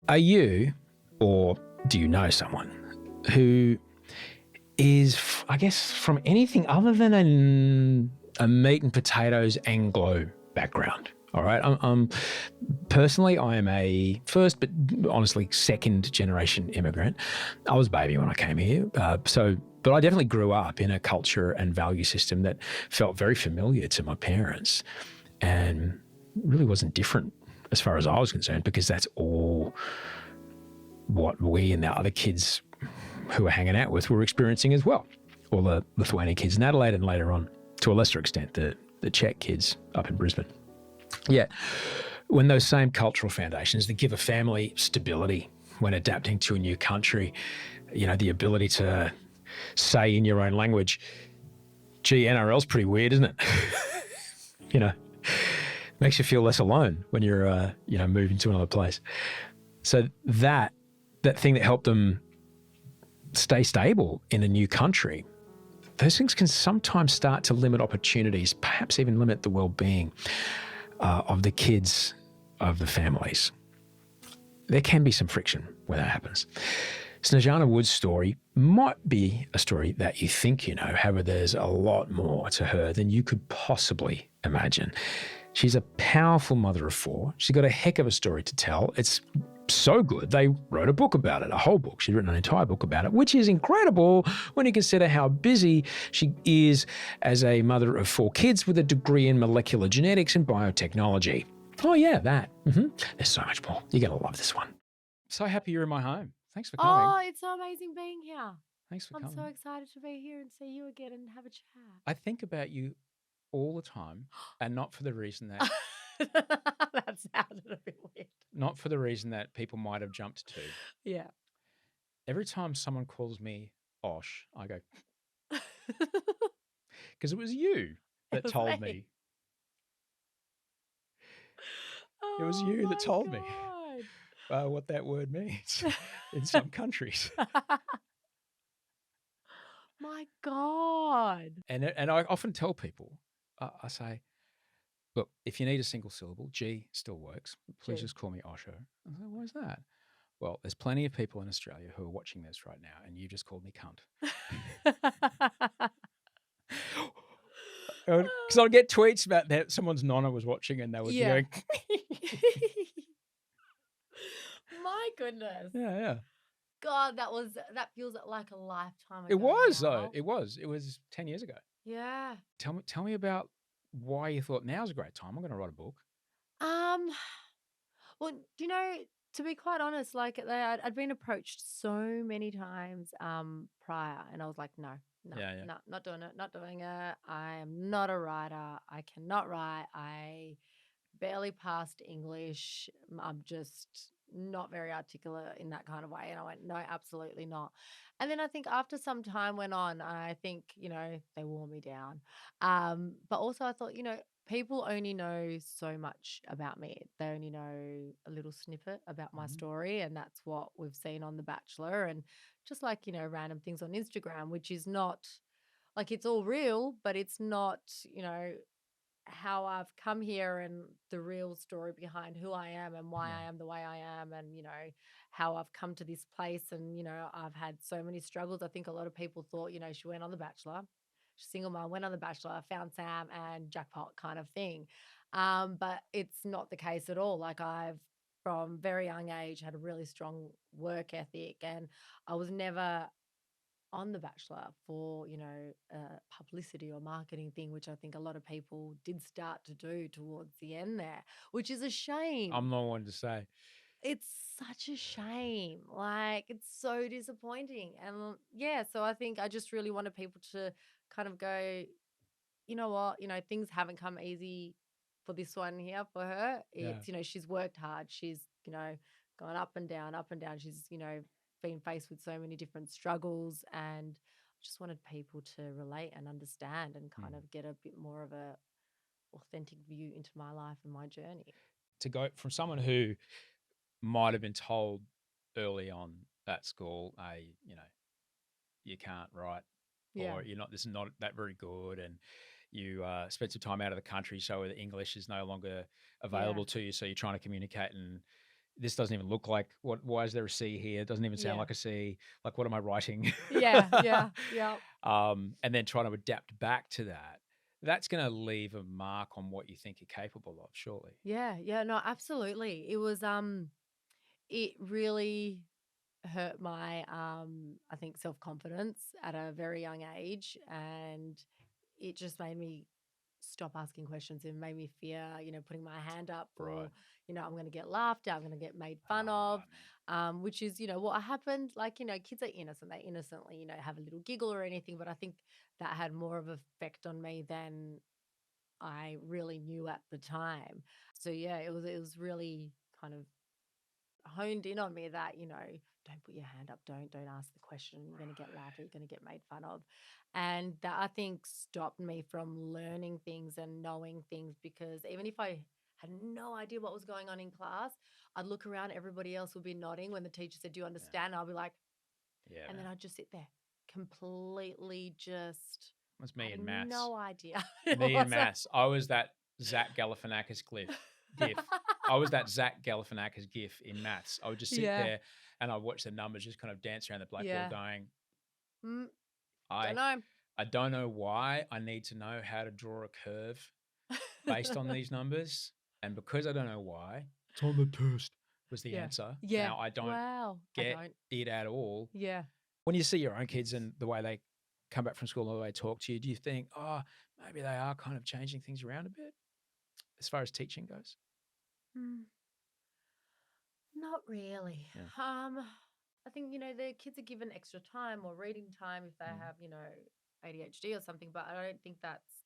Are you, or do you know someone who is, I guess, from anything other than a meat and potatoes Anglo background? All right. Personally, I am a first, but honestly, second generation immigrant. I was a baby when I came here. But I definitely grew up in a culture and value system that felt very familiar to my parents and really wasn't different as far as I was concerned, because that's all what we and the other kids who were hanging out with were experiencing as well. All the Lithuanian kids in Adelaide, and later on, to a lesser extent, the Czech kids up in Brisbane. Yet, when those same cultural foundations that give a family stability when adapting to a new country, the ability to say in your own language, gee, NRL's pretty weird, isn't it? Makes you feel less alone when you're, moving to another place. So that thing that helped them stay stable in a new country, those things can sometimes start to limit opportunities, perhaps even limit the well-being of the kids of the families. There can be some friction when that happens. Snezana Wood's story might be a story that you think you know. However, there's a lot more to her than you could possibly imagine. She's a powerful mother of four. She's got a heck of a story to tell. It's so good, they wrote a book about it, a whole book. She's written an entire book about it, which is incredible when you consider how busy she is as a mother of four kids with a degree in molecular genetics and biotechnology. Oh yeah, that. There's so much more. You're going to love this one. So happy you're in my home. Thanks for coming. Oh, it's so amazing being here. Thanks for coming. I'm so excited to be here and see you again and have a chat. I think about you all the time, and not for the reason that that sounded a bit weird. Not for the reason that people might have jumped to. Yeah. Every time someone calls me Osh, I go, because it was you that told me. It was you that told me what that word means in some countries. My God. And I often tell people, I say, look, if you need a single syllable, G still works. Please just call me Osher. I say, why is that? Well, there's plenty of people in Australia who are watching this right now, and you just called me cunt. Because I'll get tweets about that. Someone's nonna was watching, and they would be going, my goodness. Yeah. God, that feels like a lifetime ago. It was, now. though. It was 10 years ago. Yeah. Tell me about why you thought now's a great time. I'm going to write a book. Well, to be quite honest, like I'd been approached so many times prior, and I was like, no, not doing it. I am not a writer. I cannot write. I barely passed English. I'm just not very articulate in that kind of way. And I went, no, absolutely not. And then I think after some time went on, I think, they wore me down. But also I thought, people only know so much about me. They only know a little snippet about my story. And that's what we've seen on The Bachelor. And just like, random things on Instagram, which is not like it's all real, but it's not, how I've come here and the real story behind who I am and why I am the way I am, and how I've come to this place. And I've had so many struggles. I think a lot of people thought she went on The Bachelor, she's single mom, went on The Bachelor, found Sam and jackpot kind of thing. But it's not the case at all. Like I've from very young age had a really strong work ethic, and I was never on The Bachelor for, publicity or marketing thing, which I think a lot of people did start to do towards the end there, which is a shame. I'm not one to say. It's such a shame. Like, it's so disappointing. And so I think I just really wanted people to kind of go, you know what, things haven't come easy for this one here for her. It's, she's worked hard. She's, gone up and down, up and down. She's, been faced with so many different struggles, and I just wanted people to relate and understand and kind of get a bit more of a authentic view into my life and my journey. To go from someone who might have been told early on at school, you can't write, or this is not that very good, and you spent some time out of the country, so the English is no longer available to you, so you're trying to communicate in this doesn't even look like why is there a C here? It doesn't even sound Yeah. like a C. Like, what am I writing? Yeah. Yeah. Yeah. And then trying to adapt back to that. That's going to leave a mark on what you think you're capable of, surely. Yeah. Yeah. No, absolutely. It really hurt my I think self-confidence at a very young age, and it just made me stop asking questions. It made me fear, putting my hand up, Right. or I'm going to get laughed at, I'm going to get made fun Ah, of, man. which is what happened. Like, kids are innocent, they innocently have a little giggle or anything, but I think that had more of an effect on me than I really knew at the time. So yeah, it was really kind of honed in on me that don't put your hand up, don't ask the question, you're going to get laughed at, you're going to get made fun of. And that, I think, stopped me from learning things and knowing things, because even if I had no idea what was going on in class, I'd look around, everybody else would be nodding when the teacher said, do you Yeah. understand? I'll be like, Yeah, and then man. I'd just sit there completely just That's me in having maths. no idea. Me in What's that? maths. I was that Zach Galifianakis gif. I was that Zach Galifianakis gif in maths. I would just sit Yeah. there and I'd watch the numbers just kind of dance around the blackboard Yeah. going, Mm, don't I know. I don't know why I need to know how to draw a curve based on these numbers. And because I don't know why, it's on the test was the Yeah. answer. Yeah. Now I don't Wow. I get don't. it at all. Yeah. When you see your own kids and the way they come back from school and the way they talk to you, do you think, oh, maybe they are kind of changing things around a bit as far as teaching goes? Mm, not really. Yeah. I think, the kids are given extra time or reading time if they Mm. have, ADHD or something, but I don't think that's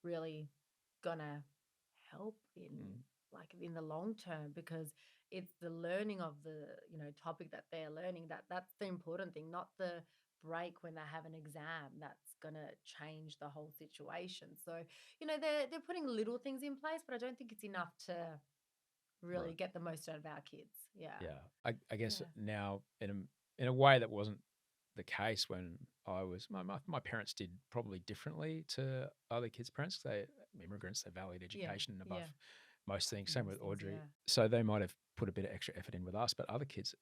really gonna help Mm. in the long term, because it's the learning of the, topic that they're learning, that's the important thing, not the break when they have an exam that's gonna change the whole situation. So, they're putting little things in place, but I don't think it's enough to really Right. get the most out of our kids. Yeah. Yeah. I guess Yeah. now in a way that wasn't the case when I was my parents did probably differently to other kids' parents. They immigrants, they valued Yeah. education above Yeah. most things. Same Most with things, Audrey. yeah. So they might have put a bit of extra effort in with us, but other kids,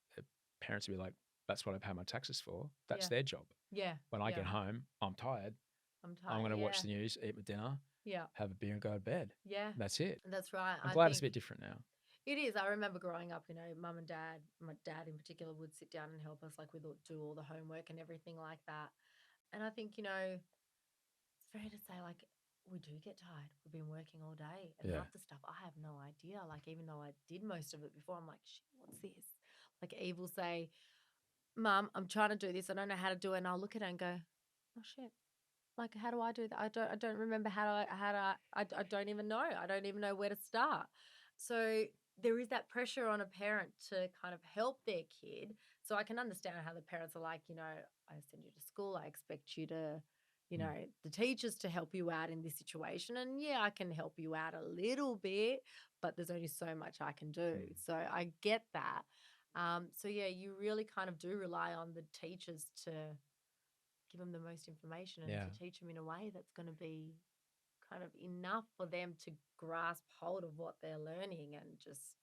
parents would be like, that's what I pay my taxes for. That's Yeah. their job. Yeah. When I Yeah. get home, I'm tired. I'm I'm tired. going to watch Yeah. the news, eat my dinner, Yeah. have a beer, and go to bed. Yeah. That's it. That's right. I'm I glad it's a think bit different now. it is. I remember growing up, mum and dad, my dad in particular, would sit down and help us, like, with do all the homework and everything like that. And I think, it's fair to say, like, we do get tired. We've been working all day, and Yeah. half the stuff I have no idea. Like, even though I did most of it before, I'm like, shit, what's this? Like, Eve will say, Mum, I'm trying to do this. I don't know how to do it. And I'll look at her and go, oh shit. Like, how do I do that? I don't remember I don't even know. I don't even know where to start. So there is that pressure on a parent to kind of help their kid. So I can understand how the parents are like, I send you to school. I expect you to, Mm. the teachers to help you out in this situation. And yeah, I can help you out a little bit, but there's only so much I can do. Mm. So I get that. So yeah, you really kind of do rely on the teachers to give them the most information and Yeah. to teach them in a way that's going to be kind of enough for them to grasp hold of what they're learning, and just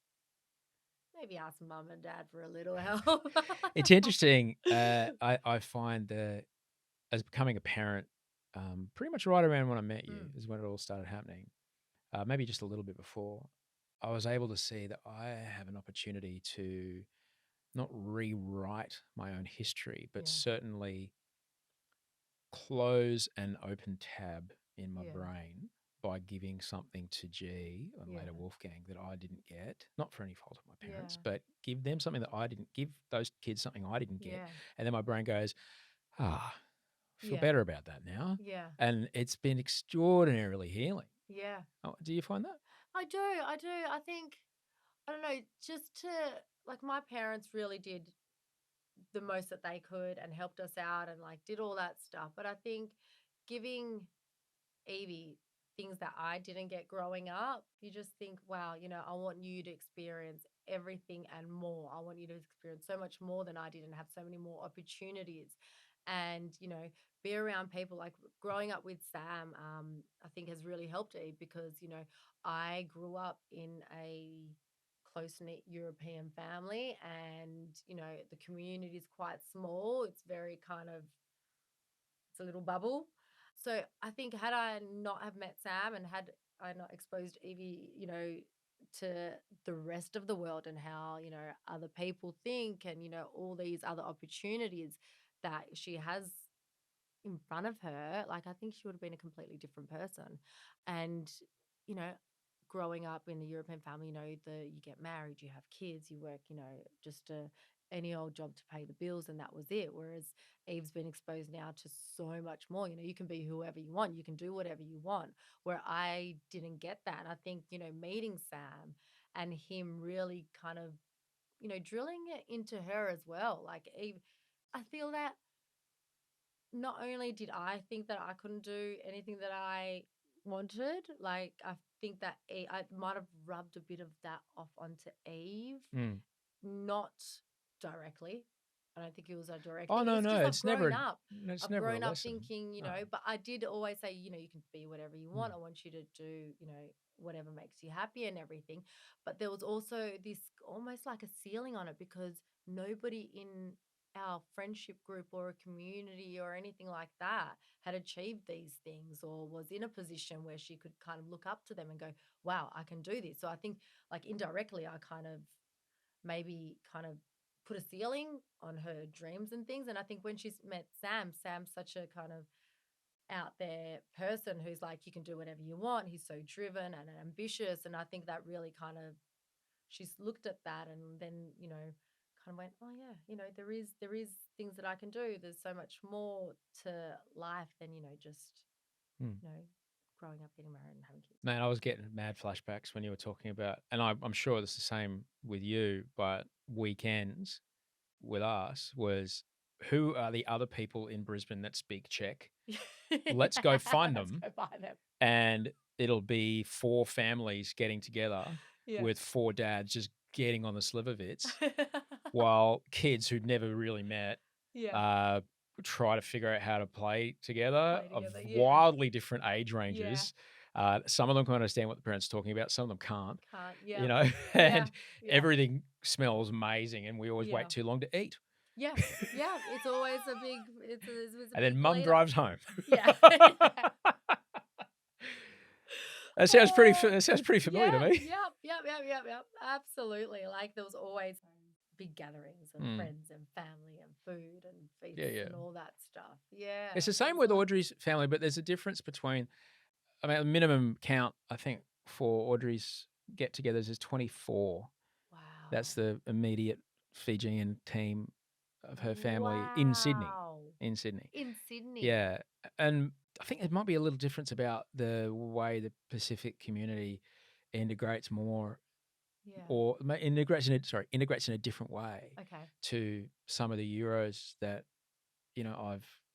maybe ask mum and dad for a little help. It's interesting. I find that as becoming a parent, pretty much right around when I met you Mm, is when it all started happening. Maybe just a little bit before, I was able to see that I have an opportunity to not rewrite my own history, but yeah, certainly close an open tab in my yeah, brain by giving something to G and yeah, later Wolfgang that I didn't get, not for any fault of my parents, yeah, but give them something that I didn't give those kids something I didn't get. yeah, And then my brain goes, ah, I feel yeah, better about that now. yeah, And it's been extraordinarily healing. yeah. Oh, do you find that? I do. I do. I think, I don't know, just to, like, my parents really did the most that they could and helped us out and, like, did all that stuff. But I think giving Evie things that I didn't get growing up, you just think, wow, I want you to experience everything and more. I want you to experience so much more than I did and have so many more opportunities. And, be around people, like growing up with Sam, I think has really helped Eve, because, I grew up in a close-knit European family, and the community is quite small. It's very kind of it's a little bubble. So I think had I not have met Sam and had I not exposed Evie, to the rest of the world and how, other people think and, all these other opportunities that she has in front of her, like I think she would have been a completely different person. And, you know, growing up in the European family, you get married, you have kids, you work, just any old job to pay the bills, and that was it. Whereas Eve's been exposed now to so much more. You can be whoever you want, you can do whatever you want. Where I didn't get that. And I think, meeting Sam and him really kind of, drilling it into her as well. Like Eve, I feel that not only did I think that I couldn't do anything that I wanted, like I think that I might have rubbed a bit of that off onto Eve, Mm. not directly. I don't think it was a direct Oh thing. no, It's no, just I've it's grown never, up. it's I've never a grown up lesson. thinking, No. but I did always say, you can be whatever you want. Mm. I want you to do, whatever makes you happy and everything. But there was also this almost like a ceiling on it because nobody in our friendship group or a community or anything like that had achieved these things or was in a position where she could kind of look up to them and go, wow, I can do this. So I think like indirectly, I kind of maybe kind of put a ceiling on her dreams and things. And I think when she's met Sam, Sam's such a kind of out there person who's like, you can do whatever you want. He's so driven and ambitious. And I think that really kind of she's looked at that and then, kind of went, oh yeah, there is things that I can do. There's so much more to life than, just, Mm. growing up, getting married and having kids. Man, I was getting mad flashbacks when you were talking about, and I'm sure it's the same with you, but weekends with us was who are the other people in Brisbane that speak Czech? Let's go find Let's them. go buy them. And it'll be 4 families getting together Yeah. with 4 dads just getting on the slivovitz while kids who'd never really met Yeah. try to figure out how to play together of Yeah. wildly different age Yeah. ranges. Some of them can understand what the parents are talking about, some of them can't, Can't. you Yeah. know, Yeah. and everything smells amazing and we always wait Yeah. too long to eat. Yeah. Yeah. It's always a big, it's a And then big mum lead up. drives home. Yeah. That sounds pretty familiar to Yeah, me. yep. Absolutely. Like there was always big gatherings of friends and family and food and feasts Yeah. and all that stuff. Yeah. It's the it same was with like- Audrey's family, but there's a difference between, I mean, the minimum count, I think, for Audrey's get-togethers is 24. Wow. That's the immediate Fijian team of her family in Sydney. Wow. In Sydney. In Sydney. Yeah. And I think there might be a little difference about the way the Pacific community integrates more Yeah. or integrates in a different way Okay. to some of the Euros that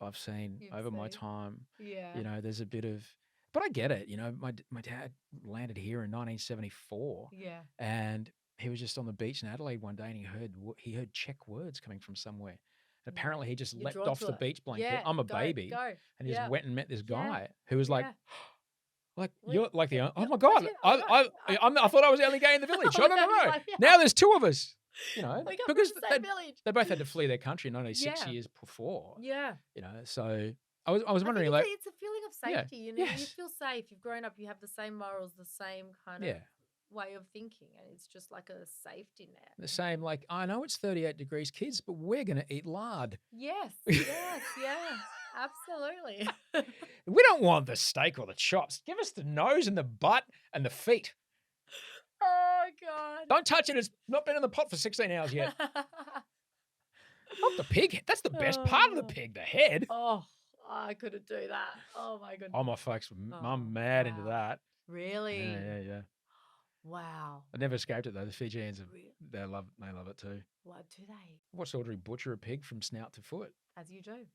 I've seen You've over my seen. time. Yeah. There's a bit of, but I get it. My dad landed here in 1974, Yeah. and he was just on the beach in Adelaide one day, and he heard Czech words coming from somewhere. And apparently, he just You're leapt drawn off to the it. beach blanket. Yeah. I'm a Go. baby, and he just Yeah. went and met this Yeah. guy who was like, Yeah. like Wait, you're like the yeah, oh yeah, my what god, you- I oh, I, no. I thought I was the only gay in the village. Oh Oh no my no God, no! yeah. Now there's 2 of us. We come from Because the same village. they both had to flee their country not only 6 Yeah. years before. Yeah. So I was I wondering, think like, it's a feeling of yeah, safety. You yes, feel safe. You've grown up. You have the same morals, the same kind of yeah, way of thinking, and it's just like a safety net. the same. Like, I know it's 38 degrees, kids, but we're gonna eat lard. Yes, yeah, absolutely. We don't want the steak or the chops. Give us the nose and the butt and the feet. Oh God! Don't touch it. It's not been in the pot for 16 hours yet. Not the pig. That's the best part of the pig, the head. Oh, I couldn't do that. Oh my goodness. Oh, my folks, Oh, I'm mad into wow. that. Really? Yeah. Wow. I never escaped it though. The Fijians, Re- they love it too. What do they? Watched Audrey butcher a pig from snout to foot. As you do.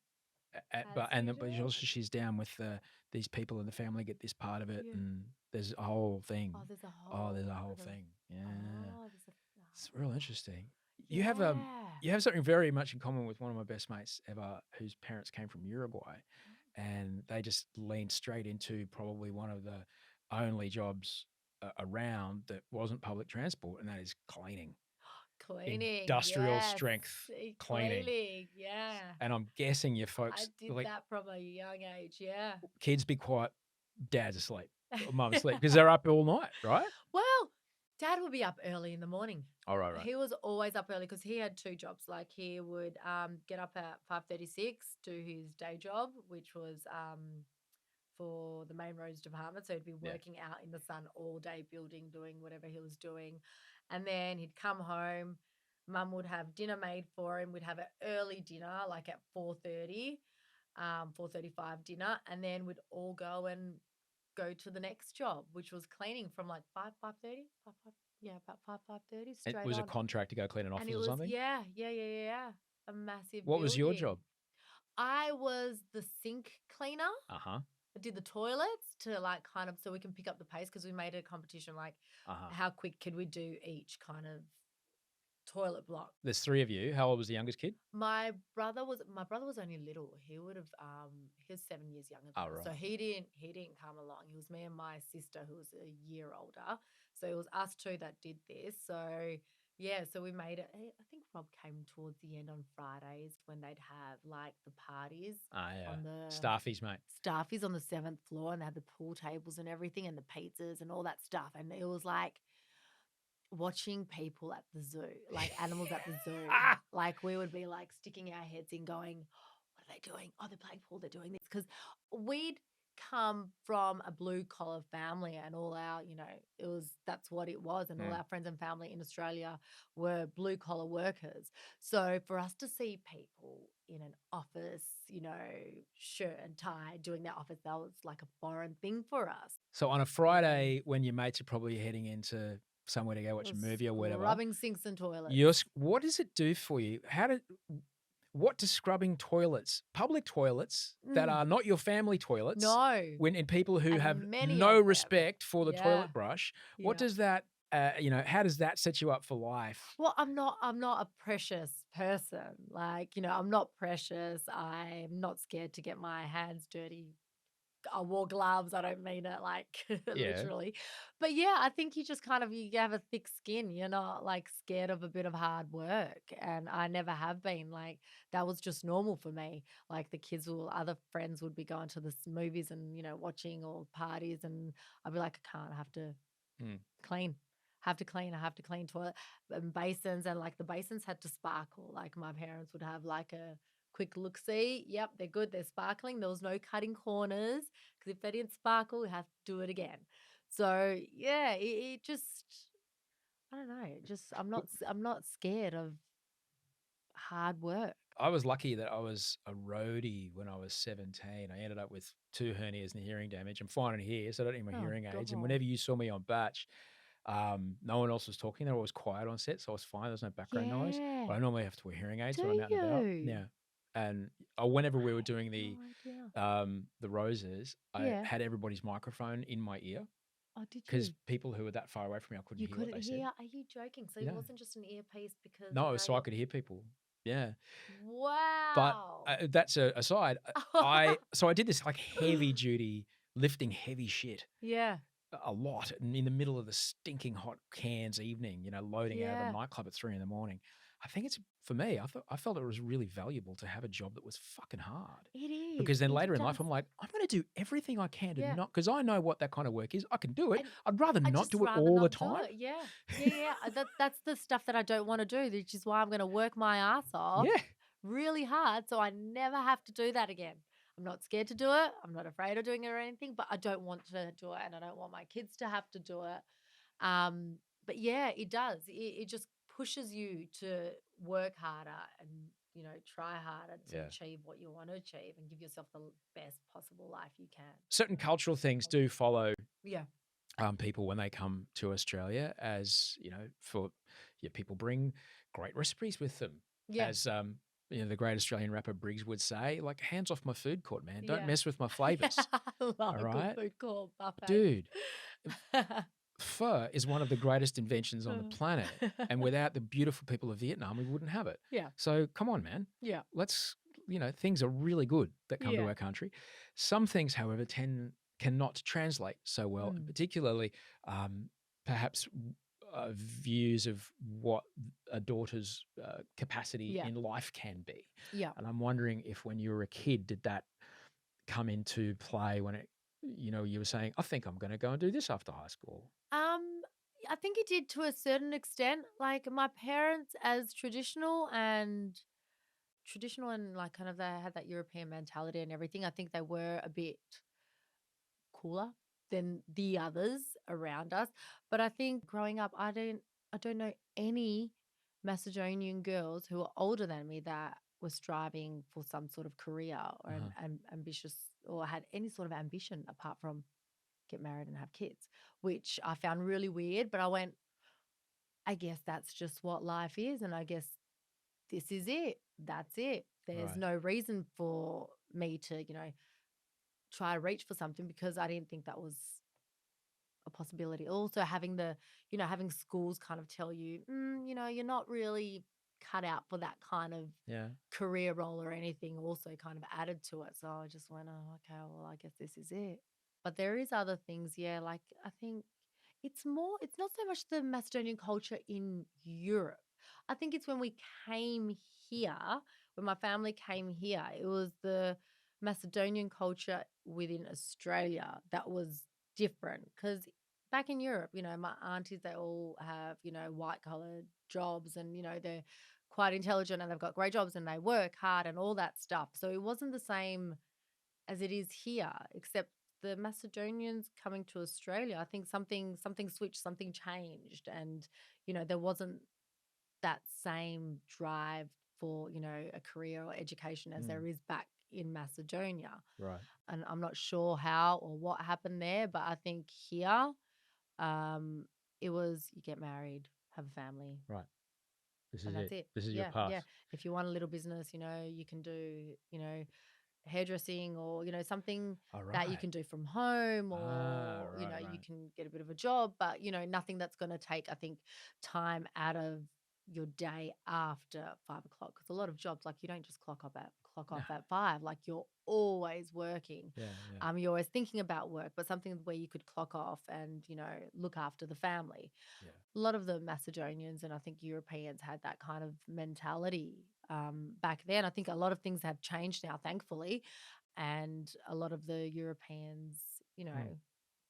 But do. also she's down with these people in the family get this part of it, Yeah. and there's a whole thing. Oh, there's a whole. There's a whole thing. Yeah, Oh, it's real interesting. You have something very much in common with one of my best mates ever, whose parents came from Uruguay, and they just leaned straight into probably one of the only jobs around that wasn't public transport, and that is cleaning. Cleaning, Industrial yes. strength cleaning. Cleaning, yeah. And I'm guessing your I folks, did like, that from a young age, yeah. kids be quiet, dad's asleep, or mum's asleep, because they're up all night, right? Well, Dad would be up early in the morning. Oh, right. He was always up early because he had two jobs. Like he would get up at 5:36, do his day job, which was for the main roads department. So he'd be Yeah. working out in the sun all day, building, doing whatever he was doing. And then he'd come home. Mum would have dinner made for him. We'd have an early dinner, like at 4:30, 4:35 dinner. And then we'd all go and go to the next job, which was cleaning from like 5:30, yeah, about 5:30 It straight was a on. contract to go clean an And office it or was, something? yeah, a massive What was your job? building. I was the sink cleaner. Uh-huh. I did the toilets to like kind of so we can pick up the pace because we made a competition like Uh-huh. how quick could we do each kind of toilet block. There's 3 of you. How old was the youngest kid? My brother was only little. He would have he was 7 years younger than Oh, us. So right. he didn't come along. It was me and my sister who was a year older. So it was us two that did this. So yeah, so we made it. I think Rob came towards the end on Fridays when they'd have like the parties Ah, yeah. on the Staffies, mate. Staffies on the 7th floor, and they had the pool tables and everything and the pizzas and all that stuff. And it was like watching people at the zoo, like animals at the zoo. Like we would be like sticking our heads in going, what are they doing? Oh, they're playing pool, they're doing this. Because we'd come from a blue collar family and all our, that's what it was. And all our friends and family in Australia were blue collar workers. So for us to see people in an office, shirt and tie doing their office, that was like a foreign thing for us. So on a Friday when your mates are probably heading into somewhere to go watch a movie or whatever, Rubbing sinks and toilets. what does it do for you? What does scrubbing toilets, public toilets that are not your family toilets, No. and people who And have many no of them. respect for the Yeah. toilet brush, what Yeah. does that, how does that set you up for life? Well, I'm not a precious person. Like, I'm not precious. I'm not scared to get my hands dirty. I wore gloves. I don't mean it like literally. But yeah, I think you just kind of you have a thick skin. You're not like scared of a bit of hard work. And I never have been. Like that was just normal for me. Like the other friends would be going to the movies and, watching or parties and I'd be like, I can't, I have to clean. I have to clean toilet and basins, and like the basins had to sparkle. Like my parents would have like a quick look see. Yep, they're good. They're sparkling. There was no cutting corners because if they didn't sparkle, we have to do it again. So yeah, it just I don't know. I'm not scared of hard work. I was lucky that I was a roadie when I was 17. I ended up with 2 hernias and hearing damage. I'm fine in here, so I don't need my hearing aids. And whenever you saw me on Batch, no one else was talking. They were always quiet on set, so I was fine. There's no background noise. But I normally have to wear hearing aids when I'm out and about. Yeah. And whenever we were doing the roses, I had everybody's microphone in my ear. Oh, did you? Because people who were that far away from me, I couldn't You hear what couldn't they hear? said. Are you joking? So it wasn't just an earpiece because No, so I could hear people. Yeah. Wow. But that's a aside. So I did this like heavy duty lifting heavy shit Yeah. a lot in the middle of the stinking hot Cairns evening, loading out of a nightclub at 3 a.m. I think it's for me. I felt it was really valuable to have a job that was fucking hard. It is. Because then later in life, I'm like, I'm going to do everything I can to not, because I know what that kind of work is. I can do it. I'd rather not do it all the time. Yeah. That's the stuff that I don't want to do, which is why I'm going to work my ass off really hard so I never have to do that again. I'm not scared to do it. I'm not afraid of doing it or anything, but I don't want to do it and I don't want my kids to have to do it. But yeah, it does. It just pushes you to work harder and, try harder to achieve what you want to achieve and give yourself the best possible life you can. Certain cultural things do follow people when they come to Australia, as, people bring great recipes with them. As, the great Australian rapper Briggs would say, like, hands off my food court, man. Don't mess with my flavors. I love a good food court buffet. Dude. Pho is one of the greatest inventions on the planet. And without the beautiful people of Vietnam, we wouldn't have it. Yeah. So come on, man. Yeah. Let's, things are really good that come to our country. Some things, however, tend cannot translate so well, and Mm. particularly perhaps views of what a daughter's capacity Yeah. in life can be. Yeah. And I'm wondering if when you were a kid, did that come into play when it, you were saying, I think I'm going to go and do this after high school? Um, I think it did to a certain extent. Like my parents, as traditional and like kind of they had that European mentality and everything. I think they were a bit cooler than the others around us. But I think growing up, I don't know any Macedonian girls who are older than me that were striving for some sort of career or Uh-huh. ambitious or had any sort of ambition apart from get married and have kids, which I found really weird. But I went, I guess that's just what life is. And I guess this is it. That's it. There's Right. no reason for me to, try to reach for something because I didn't think that was a possibility. Also, having schools kind of tell you, you're not really cut out for that kind of Yeah. career role or anything, also kind of added to it. So I just went, oh, okay, well, I guess this is it. But there is other things, yeah. Like I think it's not so much the Macedonian culture in Europe. I think it's when we came here, when my family came here, it was the Macedonian culture within Australia that was different. Because back in Europe, my aunties, they all have, white collared jobs and, they're quite intelligent and they've got great jobs and they work hard and all that stuff. So it wasn't the same as it is here, except the Macedonians coming to Australia, I think something switched, something changed, and there wasn't that same drive for a career or education as Mm. there is back in Macedonia. Right. And I'm not sure how or what happened there, but I think here, um, it was you get married, have a family, Right. This and is that's it. it. This is your Yeah, path. yeah. If you want a little business, you can do, hairdressing or something All that you right. can do from home Ah, or right, you right. can get a bit of a job, but nothing that's going to take, I think, time out of your day after 5 o'clock, because a lot of jobs, like, you don't just clock No. off at 5, like you're always working. Yeah, yeah, You're always thinking about work, but something where you could clock off and look after the family. yeah. A lot of the Macedonians and I think Europeans had that kind of mentality back then. I think a lot of things have changed now, thankfully. And a lot of the Europeans, Mm.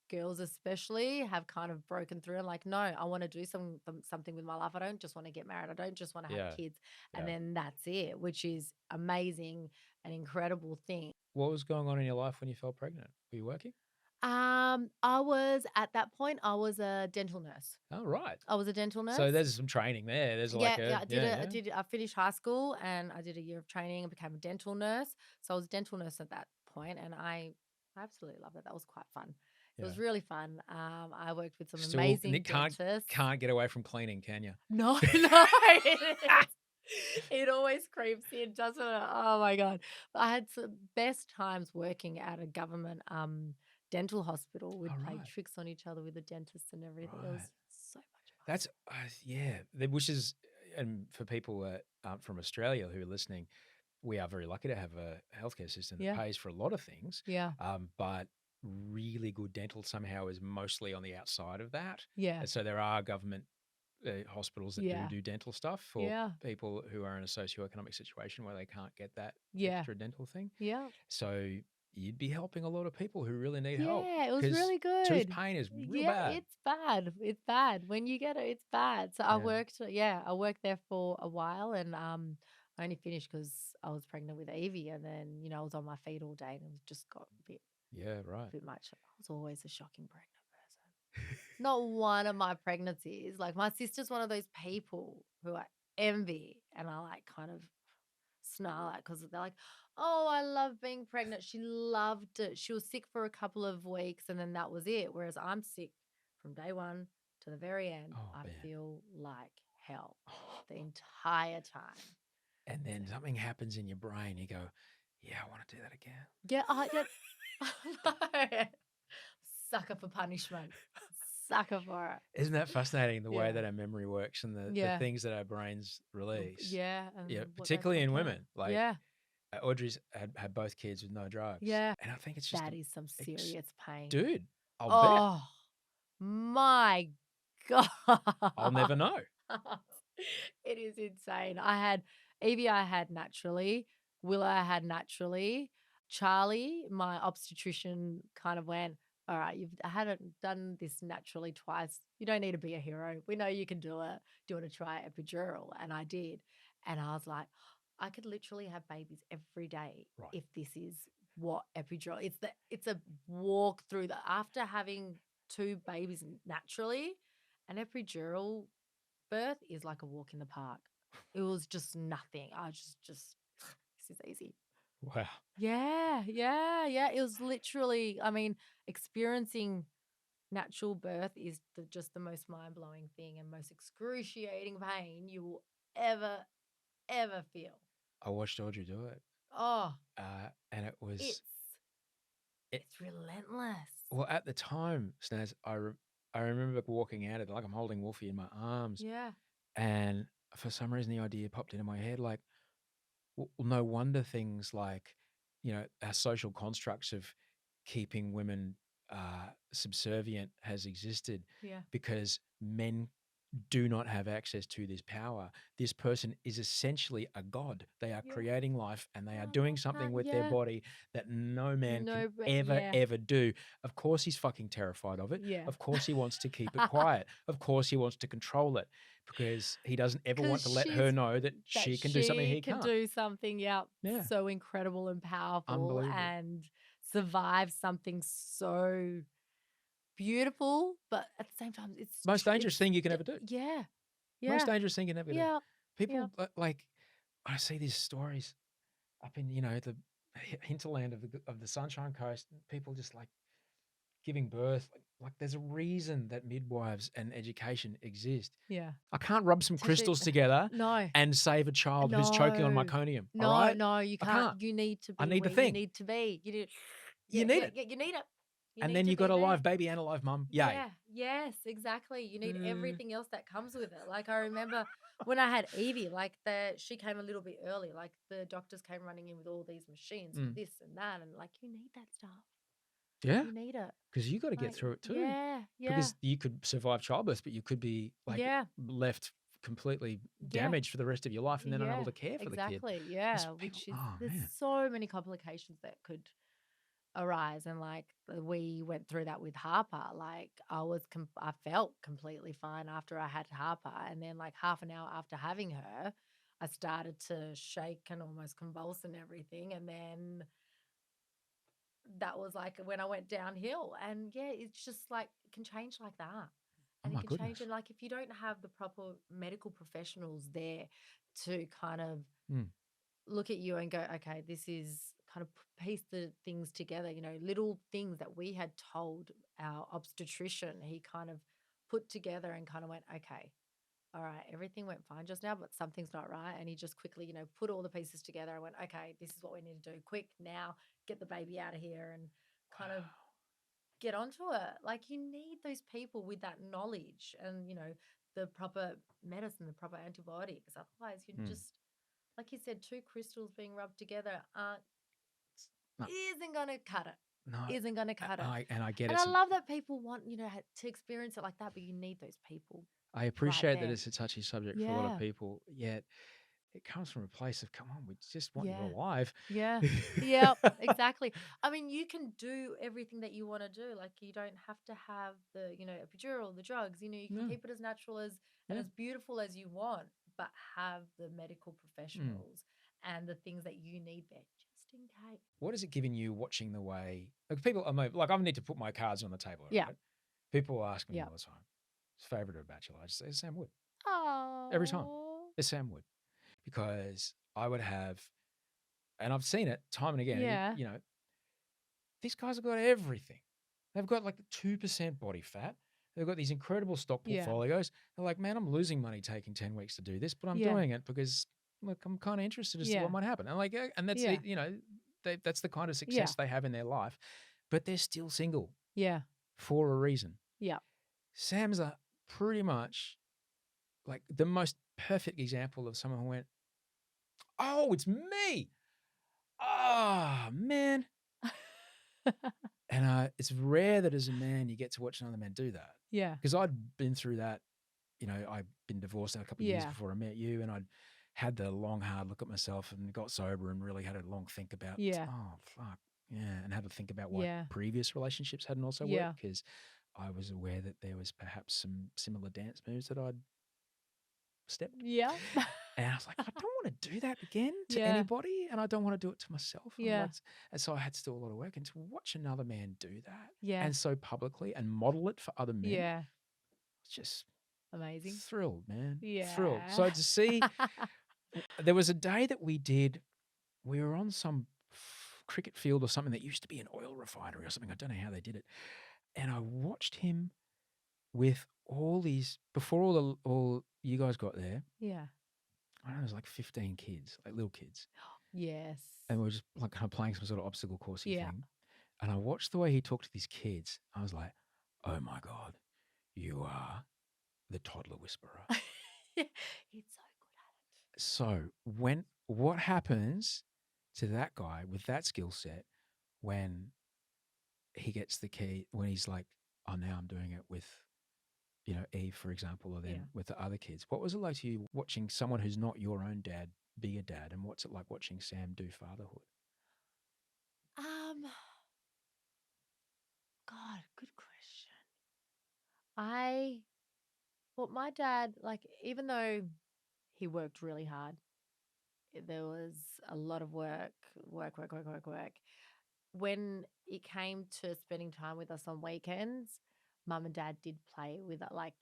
girls especially, have kind of broken through and like, no, I want to do something with my life. I don't just want to get married. I don't just want to have Yeah, kids. And yeah. then that's it, which is amazing, an incredible thing. What was going on in your life when you fell pregnant? Were you working? I was at that point, I was a dental nurse. Oh, right. I was a dental So nurse. there's some training there. There's like Yeah, yeah, yeah, yeah. I finished high school and I did a year of training and became a dental nurse. So I was a dental nurse at that point and I absolutely loved it. That was quite fun. It Yeah. was really fun. I worked with some Still, amazing dentists. can't get away from cleaning, can you? No, no, it always creeps in, doesn't it? Oh my God. I had some best times working at a government dental hospital. We'd All play right, tricks on each other with the dentists and everything. It right. was so much fun. That's yeah. Which is, and for people that aren't from Australia who are listening, we are very lucky to have a healthcare system that Yeah, pays for a lot of things, yeah, but really good dental somehow is mostly on the outside of that. yeah, And so there are government hospitals that yeah, do dental stuff for yeah, people who are in a socioeconomic situation where they can't get that yeah, extra dental thing. yeah. So you'd be helping a lot of people who really need help Yeah, it was because really tooth good. pain is real Yeah, bad. it's bad. It's bad. When you get it, it's bad. So Yeah. I worked there for a while and I only finished because I was pregnant with Evie and then, I was on my feet all day and it was just got Yeah, right. a bit much. I was always a shocking pregnant person. Not one of my pregnancies. Like my sister's one of those people who I envy and I like kind of snarl at because they're like, "Oh, I love being pregnant." She loved it. She was sick for a couple of weeks and then that was it. Whereas I'm sick from day one to the very end. Oh, I man. feel like hell the entire time. And So, then something happens in your brain. You go, yeah, I want to do that again. yeah, I did. Sucker for punishment. Sucker for it. Isn't that fascinating the way Yeah. that our memory works and the Yeah. things that our brains release? Yeah. And Yeah, what they particularly in put out. women. Like Yeah. Audrey's had both kids with no drugs. Yeah. And I think it's just That is some serious pain. dude, I'll bet. Oh my God. I'll never know. It is insane. Evie, I had naturally. Willow, I had naturally. Charlie, my obstetrician kind of went, all right, you've hadn't done this naturally twice. You don't need to be a hero. We know you can do it. Do you want to try epidural? And I did. And I was like, I could literally have babies every day Right. if this is what epidural. It's a walk through after having two babies naturally, an epidural birth is like a walk in the park. It was just nothing. I was just this is easy. Wow. Yeah. It was literally, I mean, experiencing natural birth is just the most mind-blowing thing and most excruciating pain you will ever feel. I watched Audrey do it. Oh, And it was it's relentless. well, at the time, Snaz, I remember walking out of it, like I'm holding Wolfie in my arms. Yeah. And for some reason, the idea popped into my head, like, well, no wonder things like, our social constructs of keeping women subservient has existed, Yeah. because men do not have access to this power. This person is essentially a god. They are Yeah. creating life, and they I are doing love something that. with their Yeah. body that no man No, can but ever, yeah. ever do. Of course, he's fucking terrified of it. Yeah. Of course, he wants to keep it quiet. Of course, he wants to control it, because he doesn't ever want to let her know that she can do something he can't. do something, Yeah. so incredible and powerful Unbelievable. and survive something so beautiful, but at the same time, it's Most dangerous thing you can ever do. Yeah. Most dangerous thing you can ever do. Yeah. People like, I see these stories up in the hinterland of the Sunshine Coast. People just like giving birth. Like there's a reason that midwives and education exist. Yeah. I can't rub some crystals together No. and save a child who's choking on meconium. No, all right? no, you I can't. You need to be I need the where thing. you need to be. You need You need it. You need it. And then you got a live baby and a live mum. Yay. Yeah, yes, exactly. You need everything else that comes with it. Like I remember when I had Evie, like she came a little bit early. Like the doctors came running in with all these machines and this and that, and like you need that stuff. Yeah. You need it. Because you got to get through it too. Yeah. Because you could survive childbirth, but you could be like left completely damaged for the rest of your life and then unable to care for the kid. Exactly. Yeah. Which is there's so many complications that could arise, and like we went through that with Harper. Like I felt completely fine after I had Harper, and then like half an hour after having her, I started to shake and almost convulse and everything, and then that was like when I went downhill. And yeah, it's just like it can change like that. And it can change. And like if you don't have the proper medical professionals there to kind of look at you and go, okay, this is kind of piece the things together, little things that we had told our obstetrician, he kind of put together and kind of went, okay, all right, everything went fine just now, but something's not right. And he just quickly, put all the pieces together and went, okay, this is what we need to do. Quick now, get the baby out of here and kind of get onto it. Like you need those people with that knowledge and, the proper medicine, the proper antibiotics. Otherwise, you just, like you said, two crystals being rubbed together isn't going to cut it. No, isn't going to cut it. I get it. And I love that people want, to experience it like that, but you need those people. I appreciate that it's a touchy subject for a lot of people, yet it comes from a place of, come on, we just want you alive. Yeah. Yeah, exactly. I mean, you can do everything that you want to do. Like you don't have to have the, epidural, the drugs, you can keep it as natural as and as beautiful as you want, but have the medical professionals and the things that you need there just in case. What is it giving you watching the way people, I need to put my cards on the table, right? People ask me all the time, favorite of Bachelor, I just say it's Sam Wood. Oh. Every time. It's Sam Wood. Because I would have, and I've seen it time and again, these guys have got everything. They've got like 2% body fat. They've got these incredible stock portfolios. They're like, man, I'm losing money taking 10 weeks to do this, but I'm doing it because, look, I'm kind of interested as to what might happen. And and that's, that's the kind of success they have in their life, but they're still single. Yeah. For a reason. Yeah. Sam's pretty much like the most perfect example of someone who went, oh, it's me. oh, man. And it's rare that as a man you get to watch another man do that. Yeah. Because I'd been through that. I'd been divorced a couple of years Yeah. before I met you, and I'd had the long, hard look at myself and got sober and really had a long think about, Yeah. oh, fuck. Yeah. And had to think about why Yeah. previous relationships hadn't also Yeah. worked, because I was aware that there was perhaps some similar dance moves that I'd stepped. Yeah. And I was like, I don't want to do that again to Yeah. anybody, and I don't want to do it to myself. Yeah. And so I had to do a lot of work, and to watch another man do that, Yeah. and so publicly, and model it for other men, Yeah. it's just Amazing. thrilled, man. Yeah. Thrilled. So to see, there was a day that we were on some cricket field or something that used to be an oil refinery or something. I don't know how they did it. And I watched him with all these, before all you guys got there, Yeah. I don't know, it was like 15 kids, like little kids. Yes. And we were just like kind of playing some sort of obstacle coursey Yeah. thing. And I watched the way he talked to these kids. I was like, oh my God, you are the toddler whisperer. He's so good at it. So what happens to that guy with that skill set when he gets the key, when he's like, oh, now I'm doing it with, Eve, for example, or then with the other kids? What was it like to you watching someone who's not your own dad be a dad? And what's it like watching Sam do fatherhood? God, good question. My dad, like, even though he worked really hard, there was a lot of work, work, work, work, work, work. When it came to spending time with us on weekends, mum and dad did play with it. Like,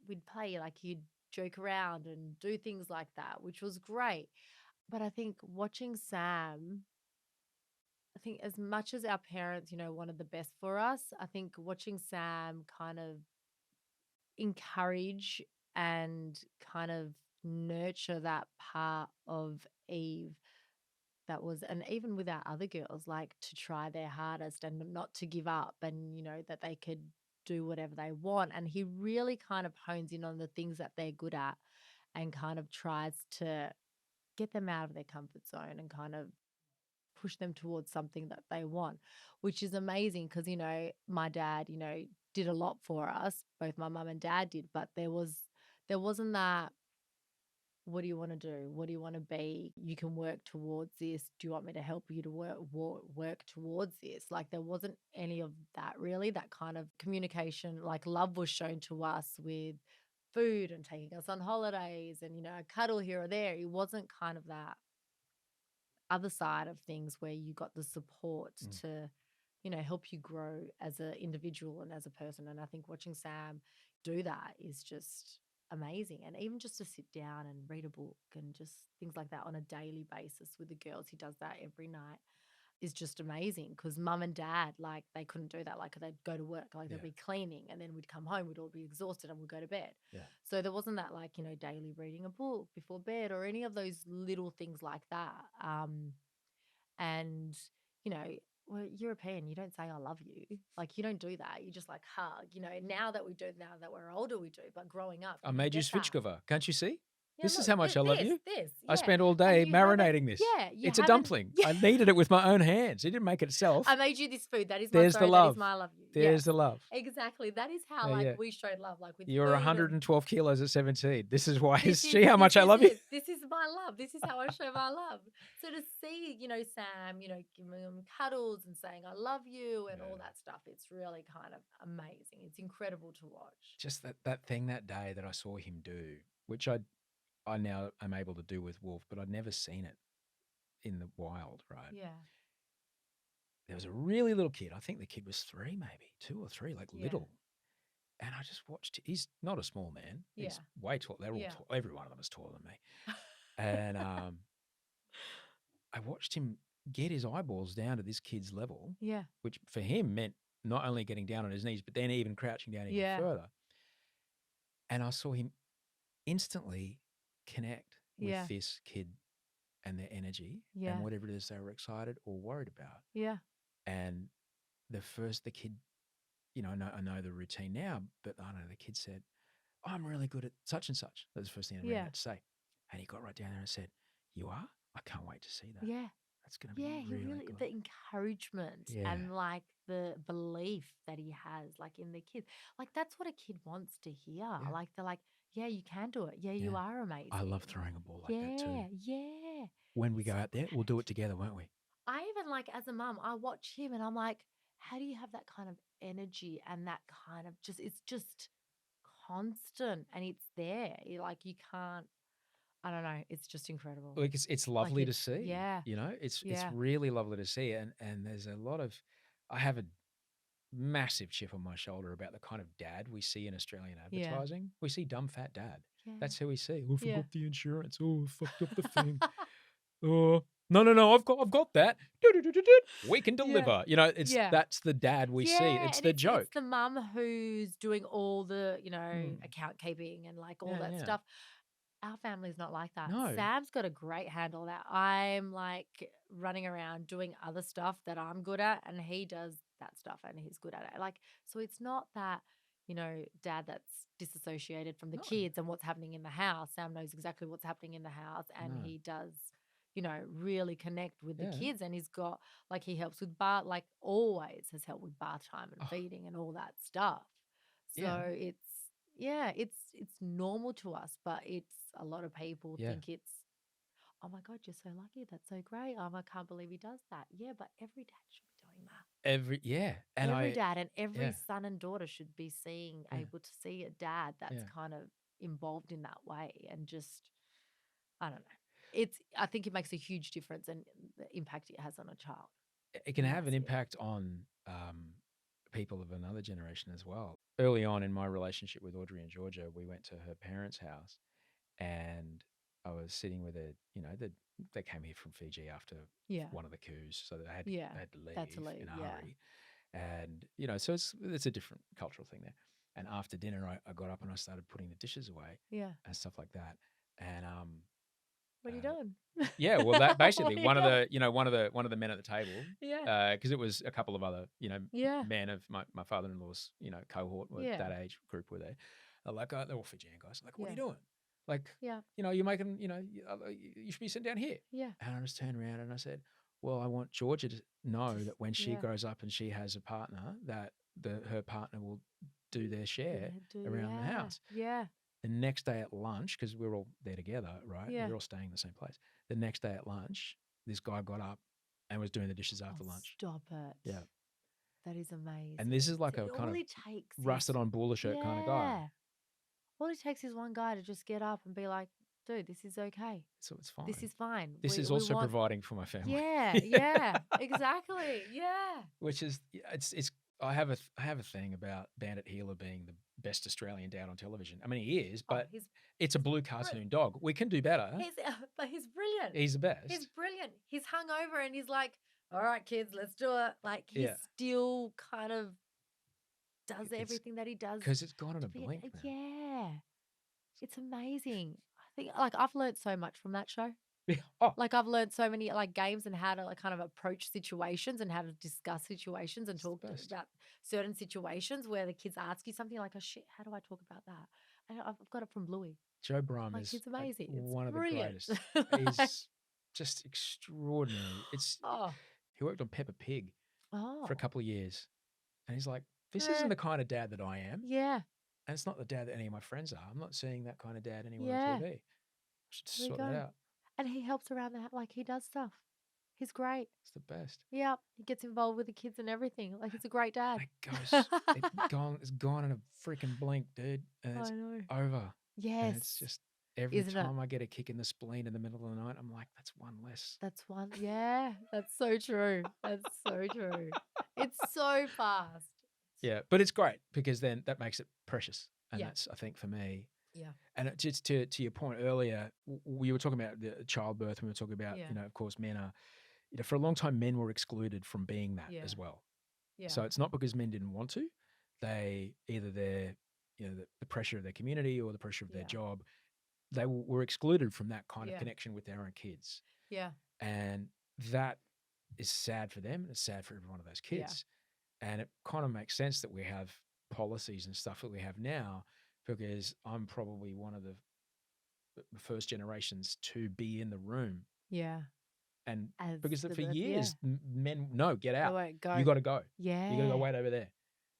we'd play, like, you'd joke around and do things like that, which was great. But I think watching Sam, I think as much as our parents, wanted the best for us, I think watching Sam kind of encourage and kind of nurture that part of Eve that was, and even with our other girls, like to try their hardest and not to give up, and that they could do whatever they want. And he really kind of hones in on the things that they're good at and kind of tries to get them out of their comfort zone and kind of push them towards something that they want, which is amazing because, my dad, did a lot for us. Both my mum and dad did, but there wasn't that, what do you want to do? What do you want to be? You can work towards this. Do you want me to help you to work towards this? Like, there wasn't any of that really. That kind of communication, like love was shown to us with food and taking us on holidays and, a cuddle here or there. It wasn't kind of that other side of things where you got the support to, help you grow as an individual and as a person. And I think watching Sam do that is just amazing. And even just to sit down and read a book and just things like that on a daily basis with the girls, he does that every night, is just amazing because mum and dad, like, they couldn't do that. Like, they'd go to work, like, they'd be cleaning, and then we'd come home, we'd all be exhausted and we'd go to bed. Yeah. So there wasn't that, like, daily reading a book before bed or any of those little things like that. And, you know, we're European, you don't say I love you. Like, you don't do that. You just like hug. Now that we do, now that we're older, we do. But growing up, I you made you get that. Svitchkova. Can't you see? Yeah, This is look, how much I love you. This, I yeah. spent all And day you haven't- marinating this. Yeah, you It's a haven't- dumpling. Yeah. I kneaded it with my own hands. It didn't make it itself. I made you this food. That is my There's the sorry, love. That is my love you. There's Yes, the love. exactly. That is how Yeah, yeah. we showed love, like with You're food and- 112 kilos at 17. This is why. This See is- how much this I love is you? it. This is my love. This is how I show my love. So to see, Sam, giving him cuddles and saying I love you and all that stuff, it's really kind of amazing. It's incredible to watch. Just that thing that day that I saw him do, which I now am able to do with Wolf, but I'd never seen it in the wild, right? Yeah. There was a really little kid. I think the kid was 3, maybe 2 or 3, like Yeah. little. And I just watched. He's not a small man. He's way tall. They're all Yeah. tall. Every one of them is taller than me. And I watched him get his eyeballs down to this kid's level, Yeah. which for him meant not only getting down on his knees, but then even crouching down even Yeah. further. And I saw him instantly connect with Yeah. this kid and their energy Yeah. and whatever it is they were excited or worried about. Yeah. And the kid, I know the routine now, but I know the kid said, I'm really good at such and such. That was the first thing I ran Yeah. out to say. And he got right down there and said, you are? I can't wait to see that. Yeah. That's going to be Yeah, he really really good. the encouragement Yeah. and like the belief that he has like in the kid. Like that's what a kid wants to hear. Yeah. Like they're like, yeah, you can do it. Yeah, you Yeah. are amazing. I love throwing a ball like that too. Yeah, yeah. When we He's go so out there, good we'll at do it. it together, won't we? I even like as a mum, I watch him and I'm like, how do you have that kind of energy and that kind of just it's just constant and it's there. Like you can't I don't know, it's just incredible. Like it's Like lovely to it's see. yeah, You know, it's yeah, really lovely to see. And there's a lot of I have a massive chip on my shoulder about the kind of dad we see in Australian yeah, advertising. We see dumb fat dad. yeah, That's who we see. Oh, I yeah. forgot the insurance. Oh, I fucked up the thing. Oh, no, I've got that. Do-do-do-do-do. We can Yeah, deliver. You know, yeah. that's the dad we see. Yeah, It's and the it's joke. the mum who's doing all the, Hmm. account keeping and like all Yeah, that yeah. stuff. Our family's not like that. No. Sam's got a great handle on that. I'm like running around doing other stuff that I'm good at, and he does that stuff and he's good at it. Like, so it's not that, dad that's disassociated from the No. kids and what's happening in the house. Sam knows exactly what's happening in the house and No. he does, really connect with the Yeah. kids and he's got like he helps with bath, like always has helped with bath time and Oh, feeding and all that stuff. yeah. So it's normal to us, but it's a lot of people Yeah. think it's, oh my God, you're so lucky. That's so great. I can't believe he does that. Yeah, but every dad should be doing that. And Every dad and yeah, every son and daughter should be yeah, able to see a dad that's yeah. kind of involved in that way and just, I don't know. I think it makes a huge difference and the impact it has on a child. It can have an Massive. impact on people of another generation as well. Early on in my relationship with Audrey and Georgia, we went to her parents' house, and I was sitting with they came here from Fiji after Yeah. one of the coups, so Yeah. they had to That's a leave in lead. a Yeah. hurry, and so it's a different cultural thing there. And after dinner, I got up and I started putting the dishes away Yeah. and stuff like that, and What are you uh, doing? yeah, well, that What basically are you doing? one of the men at the table, Yeah. because it was a couple of other Yeah. men of my father-in-law's cohort were Yeah. that age group were there. They're like, they're all Fijian guys. Like, what are Yeah. you doing? Like, Yeah. you're making you should be sitting down here. Yeah. And I just turned around and I said, well, I want Georgia to know Just that when she yeah. grows up and she has a partner, that her partner will do their share around the Yeah. house. Yeah. The next day at lunch, because we were all there together, right? We Yeah. were all staying in the same place. The next day at lunch, this guy got up and was doing the dishes Oh, after lunch. stop it. Yeah. That is And this is amazing. like So a kind all of it takes is rusted on bowler shirt kind of guy. yeah. All it takes is one guy to just get up and be like, dude, this is okay. So it's fine. This is fine. This is We also want providing for my family. yeah, yeah, exactly. Yeah. Which is it's I have a thing about Bandit Healer being the best Australian dad on television. I mean, he is, Oh, but it's a blue cartoon dog. We can do better. but he's brilliant. He's the best. He's brilliant. He's hungover and he's like, all right, kids, let's do it. Like he Yeah. still kind of does It's everything that he does. because it's gone in a to be blink, man. yeah. It's amazing. I think like I've learned so much from that show. Yeah. Oh, Like I've learned so many like games and how to like kind of approach situations and how to discuss situations and it's the talk best. about certain situations where the kids ask you something like, "Oh shit, how do I talk about that?" And I've got it from Bluey. Joe Brum Like is he's amazing. It's one of the brilliant. greatest. He's just extraordinary. oh, He worked on Peppa Pig for a oh, couple of years, and he's like, "This isn't eh, the kind of dad that I am, yeah, and it's not the dad that any of my friends are. I'm not seeing that kind of dad anywhere on yeah. TV. I should There we sort that go. out. And he helps around the house. Like he does stuff. He's great. It's the best." Yeah, he gets involved with the kids and everything. Like he's a great dad. It's gone in a freaking blink, dude, and I it's know. over. And Yes, it's just every isn't it? time I get a kick in the spleen in the middle of the night, I'm like, that's one less. That's one. Yeah, that's so true. That's so true. It's so fast. Yeah, but it's great because then that makes it precious, and Yeah. that's I think for me. Yeah. And just to your point earlier, we were talking about the childbirth. We were talking about Yeah. of course, men are for a long time men were excluded from being that Yeah. as well. Yeah. So it's not because men didn't want to. They either the pressure of their community or the pressure of their Yeah. job, they were excluded from that kind of Yeah. connection with their own kids. Yeah. And that is sad for them and it's sad for every one of those kids. And it kind of makes sense that we have policies and stuff that we have now because I'm probably one of the first generations to be in the room Yeah. And As because the for birth, yeah. years, men, no, get They out. won't You go. got to go. You got to go Yeah. wait over there.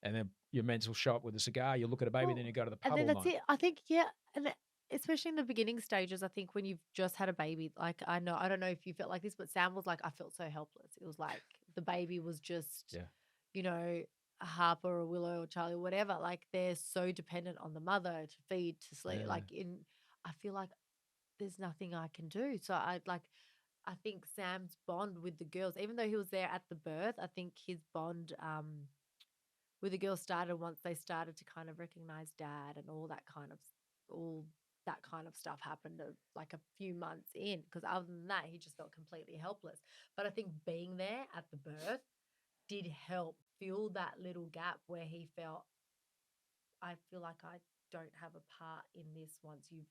And then your mental shop with a cigar, you look at a baby, then Well, you go to the and pub then all that's night. it. I think, yeah, and especially in the beginning stages, I think when you've just had a baby, like I don't know if you felt like this, but Sam was like, I felt so helpless. It was like the baby was just, Yeah. you know, a Harper or Willow or Charlie or whatever. Like they're so dependent on the mother to feed, to sleep. Yeah. I feel like there's nothing I can do. So I think Sam's bond with the girls, even though he was there at the birth, I think his bond with the girls started once they started to kind of recognize dad and all that kind of stuff happened like a few months in, because other than that he just felt completely helpless. But I think being there at the birth did help fill that little gap where he felt, I feel like I don't have a part in this once you've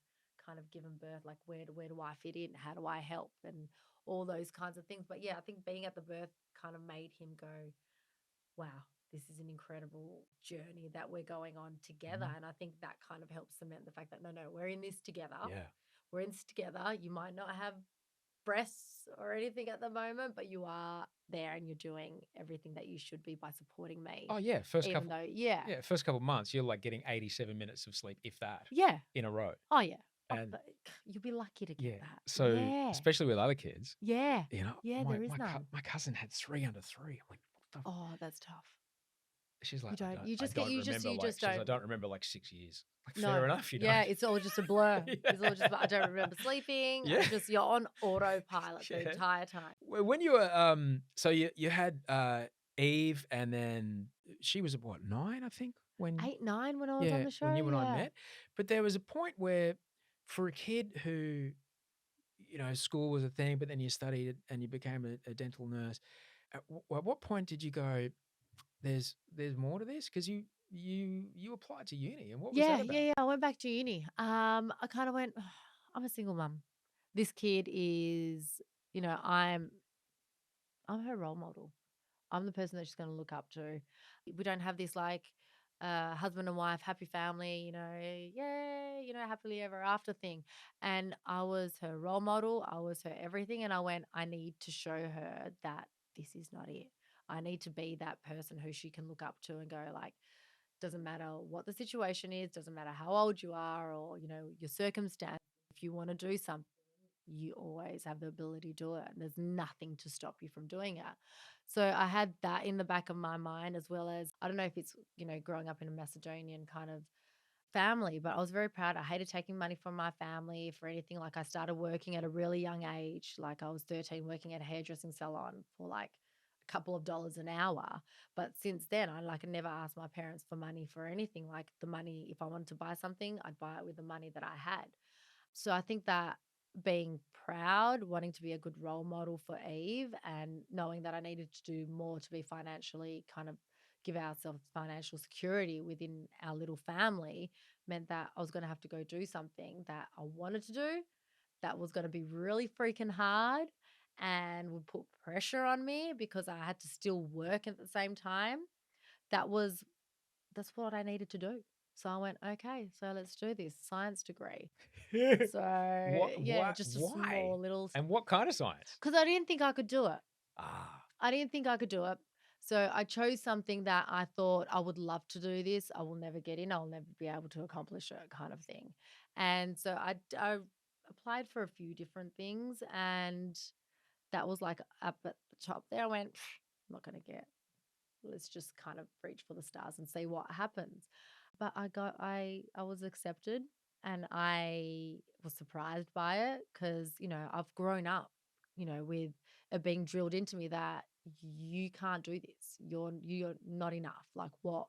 kind of given birth. Like, where do I fit in? How do I help? And all those kinds of things. But yeah, I think being at the birth kind of made him go, wow, this is an incredible journey that we're going on together. Mhm. And I think that kind of helps cement the fact that no, we're in this together. Yeah. We're in this together. You might not have breasts or anything at the moment, but you are there and you're doing everything that you should be by supporting me. Oh yeah. Even though, yeah, First couple months, you're like getting 87 minutes of sleep, if that, yeah, in a row. oh yeah, oh, And but you'll be lucky to get yeah, that. so Yeah, especially with other kids, yeah, you know, yeah. There is none. my cousin had 3 under 3. I'm like, what the? Oh, that's tough. She's like, You don't. You I just get. don't remember. You Like, just she goes, I don't. don't remember like 6 years. Like, No. fair enough, you Yeah, don't. it's all just a blur. Yeah. It's all just, I don't remember sleeping. Yeah. You're on autopilot the Yeah. entire time. When you were so you had Eve, and then she was what, 9, I think, when 8, 9 when I was on the when show. you and I Yeah. met. But there was a point where, for a kid who, school was a thing, but then you studied and you became a dental nurse. At what point did you go, there's more to this? Because you applied to uni, and what was Yeah, that yeah, about? yeah. I went back to uni. I kind of went, I'm a single mum. This kid is, you know, I'm her role model. I'm the person that she's going to look up to. We don't have this like husband and wife, happy family, yay, happily ever after thing. And I was her role model. I was her everything. And I went, I need to show her that this is not it. I need to be that person who she can look up to and go like, doesn't matter what the situation is, doesn't matter how old you are or, your circumstance. If you want to do something, you always have the ability to do it. And there's nothing to stop you from doing it. So I had that in the back of my mind, as well as, I don't know if it's, growing up in a Macedonian kind of family, but I was very proud. I hated taking money from my family for anything. Like I started working at a really young age. Like I was 13 working at a hairdressing salon for like a couple of dollars an hour. But since then, I never asked my parents for money for anything. Like the money, if I wanted to buy something, I'd buy it with the money that I had. So I think that being proud, wanting to be a good role model for Eve, and knowing that I needed to do more to be financially kind of give ourselves financial security within our little family meant that I was going to have to go do something that I wanted to do that was going to be really freaking hard and would put pressure on me because I had to still work at the same time. That's what I needed to do. So I went, okay, so let's do this science degree. So, yeah, What? just a Why? small little, And what kind of science? because I didn't think I could do it. Ah. I didn't think I could do it. So I chose something that I thought I would love to do this. I will never get in. I'll never be able to accomplish it kind of thing. And so I applied for a few different things, and that was like up at the top there. I went, I'm not going to get, let's just kind of reach for the stars and see what happens. But I was accepted, and I was surprised by it because, I've grown up, with it being drilled into me that you can't do this. You're not enough. Like what?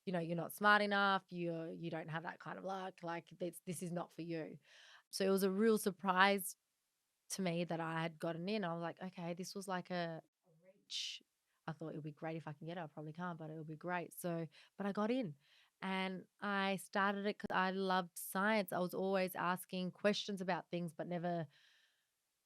You're not smart enough. You don't have that kind of luck. Like this is not for you. So it was a real surprise to me that I had gotten in. I was like, okay, this was like a reach. I thought it would be great if I can get it. I probably can't, but it would be great. So, but I got in, and I started it because I loved science. I was always asking questions about things, but never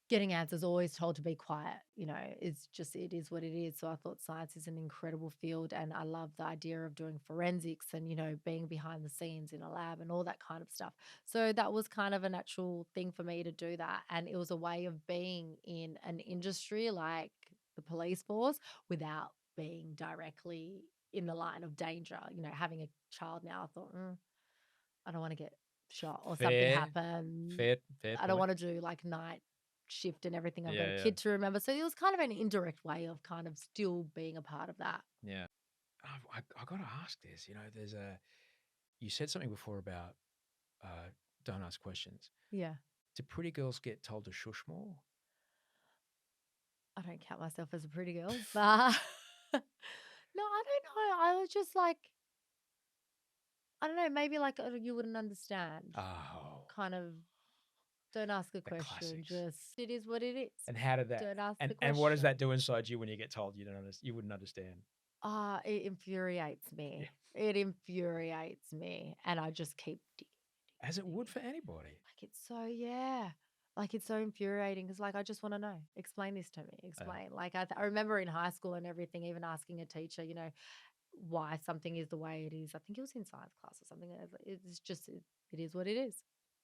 getting answers, always told to be quiet, it's just, it is what it is. So I thought science is an incredible field. And I love the idea of doing forensics and, being behind the scenes in a lab and all that kind of stuff. So that was kind of a natural thing for me to do that. And it was a way of being in an industry like the police force without being directly in the line of danger. Having a child now, I thought, I don't want to get shot or something Fair, happen. fair I don't point. want to do like night shift and everything. I've got a Yeah, kid to remember. So it was kind of an indirect way of kind of still being a part of that. yeah. I got to ask this. You said something before about uh, don't ask questions. Yeah. Do pretty girls get told to shush more? I don't count myself as a pretty girl, but no, I don't know. I was just like, I don't know, maybe like you wouldn't understand. Oh, Kind of don't ask a the question. classics. Just it is what it is. And how did that? Don't ask the And what does question. that do inside you when you get told you don't you wouldn't understand? Ah, it infuriates Yeah, me. It infuriates me. And I just keep digging, as it digging, would digging. for anybody. Like it's so, yeah. Like it's so infuriating because, like, I just want to know. Explain this to me. Explain. Like, I remember in high school and everything, even asking a teacher, why something is the way it is. I think it was in science class or something. It's just, it is what it is.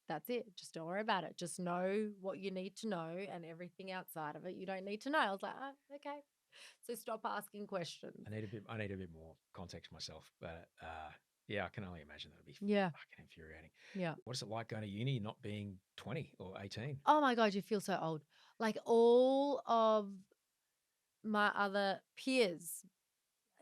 That's it. Just don't worry about it. Just know what you need to know, and everything outside of it, you don't need to know. I was like, oh, okay. So stop asking questions. I need a bit more context myself, but yeah, I can only imagine that would be Yeah. fucking infuriating. Yeah. What is it like going to uni not being 20 or 18? Oh my God, you feel so old. Like all of my other peers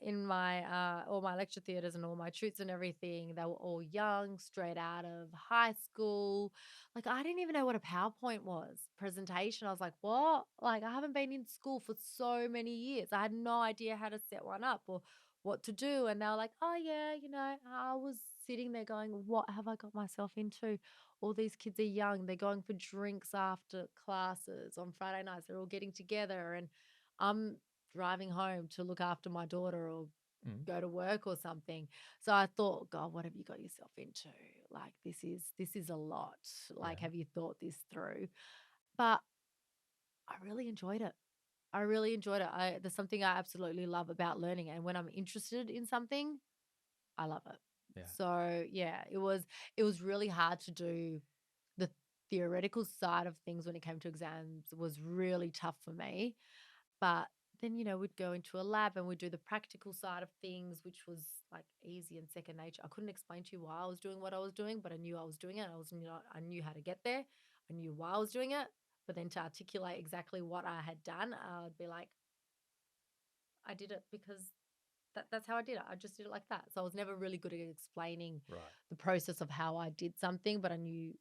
in my all my lecture theaters and all my shoots and everything, they were all young, straight out of high school. Like I didn't even know what a PowerPoint was presentation. I was like, what? Like I haven't been in school for so many years. I had no idea how to set one up or what to do. And they were like, oh yeah, I was sitting there going, what have I got myself into? All these kids are young. They're going for drinks after classes on Friday nights. They're all getting together, and I'm driving home to look after my daughter or Mm, go to work or something. So I thought, God, what have you got yourself into? Like this is a lot. Like, yeah. have you thought this through? But I really enjoyed it. I really enjoyed it. There's something I absolutely love about learning. And when I'm interested in something, I love it. Yeah. So yeah, it was really hard to do the theoretical side of things when it came to exams was really tough for me. But then, we'd go into a lab and we'd do the practical side of things, which was like easy and second nature. I couldn't explain to you why I was doing what I was doing, but I knew I was doing it. I knew how to get there. I knew why I was doing it. But then to articulate exactly what I had done, I'd be like, I did it because that's how I did it. I just did it like that. So I was never really good at explaining Right. the process of how I did something, but I knew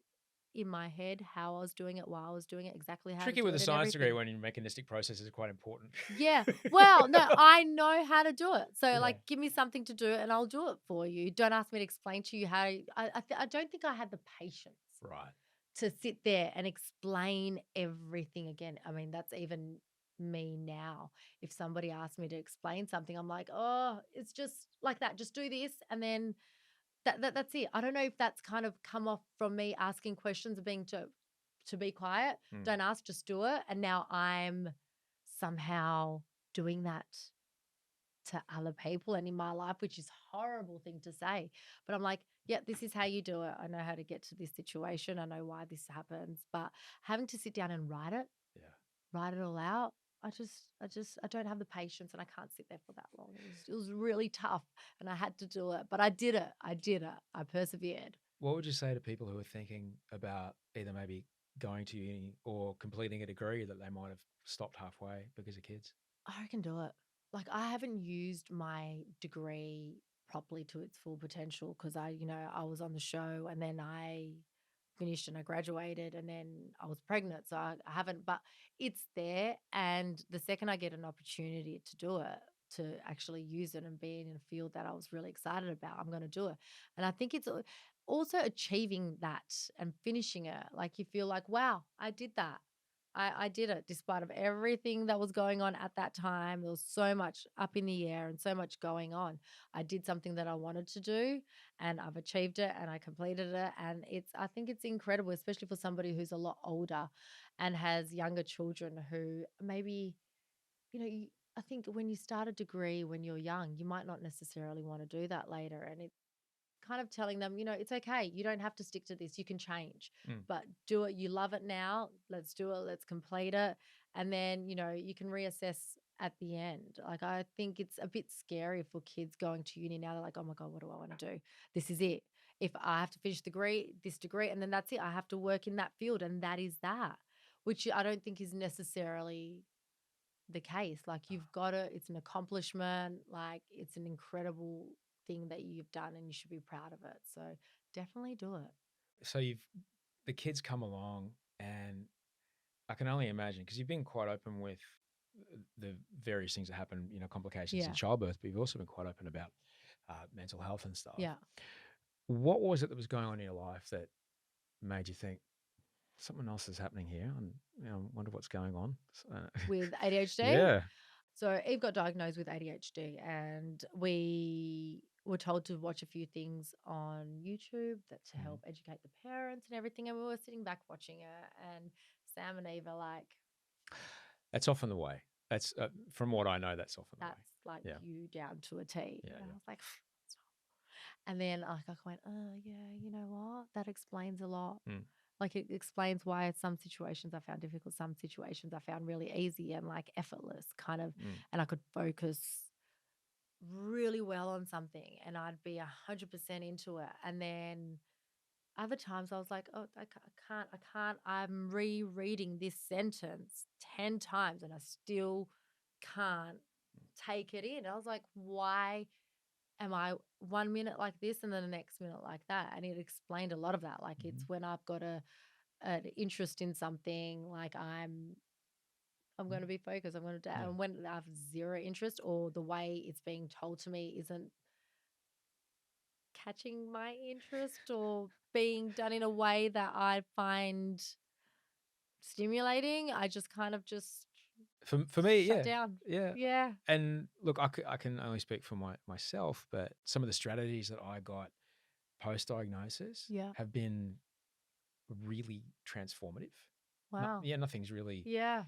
in my head how I was doing it, why I was doing it, exactly how to Tricky do with a it, and science degree everything. when your mechanistic processes are quite important. Yeah. Well, no, I know how to do it. So, Yeah. like, give me something to do and I'll do it for you. Don't ask me to explain to you how. I don't think I had the patience Right. to sit there and explain everything again. I mean, that's even me now. If somebody asks me to explain something, I'm like, oh, it's just like that. Just do this, and then that's it. I don't know if that's kind of come off from me asking questions and being to be quiet. Mm. Don't ask, just do it. And now I'm somehow doing that to other people and in my life, which is a horrible thing to say. But I'm like, yeah, this is how you do it. I know how to get to this situation. I know why this happens. But having to sit down and Yeah. write it all out, I don't have the patience, and I can't sit there for that long. It was really tough, and I had to do it, but I did it. I did it. I persevered. What would you say to people who are thinking about either maybe going to uni or completing a degree that they might have stopped halfway because of kids? I can do it. Like I haven't used my degree properly to its full potential because I was on the show and then I finished and I graduated and then I was pregnant. So I haven't, but it's there. And the second I get an opportunity to do it, to actually use it and be in a field that I was really excited about, I'm going to do it. And I think it's also achieving that and finishing it. Like you feel like, wow, I did that. I did it despite of everything that was going on at that time. There was so much up in the air and so much going on. I did something that I wanted to do and I've achieved it and I completed it. And I think it's incredible, especially for somebody who's a lot older and has younger children who maybe, I think when you start a degree when you're young, you might not necessarily want to do that later. And it's kind of telling them, it's okay. You don't have to stick to this. You can change, Mm. but do it. You love it now. Let's do it. Let's complete it. And then, you can reassess at the end. Like, I think it's a bit scary for kids going to uni now. They're like, oh my God, what do I want to do? This is it. If I have to finish this degree, and then that's it. I have to work in that field. And that is that, which I don't think is necessarily the case. Like, you've got to, it's an accomplishment, like it's an incredible thing that you've done and you should be proud of it. So definitely do it. So the kids come along, and I can only imagine, because you've been quite open with the various things that happen, complications in Yeah. childbirth, but you've also been quite open about mental health and stuff. Yeah. What was it that was going on in your life that made you think something else is happening here, and I wonder what's going on? With ADHD. Yeah. So Eve got diagnosed with ADHD and we were told to watch a few things on YouTube to help educate the parents and everything. And we were sitting back watching it, and Sam and Eve are like, That's often the way. That's from what I know, that's often the way. that's like Yeah. you down to a T. Yeah, And yeah. I was like, and then I went, oh, yeah, you know what? That explains a lot. Mm. Like, it explains why some situations I found difficult, some situations I found really easy and like effortless kind of, and I could focus really well on something and I'd be 100% into it. And then other times I was like, oh, I can't. I'm rereading this sentence 10 times and I still can't take it in. I was like, why am I 1 minute like this and then the next minute like that? And it explained a lot of that. Like, it's when I've got an interest in something, like I'm going to be focused. I'm going to do, Yeah. and when I have zero interest or the way it's being told to me isn't catching my interest or being done in a way that I find stimulating, I just kind of just For me, shut yeah. down. Yeah. Yeah. And look, I can only speak for myself, but some of the strategies that I got post-diagnosis Yeah. have been really transformative. Wow. Nothing's really Yeah.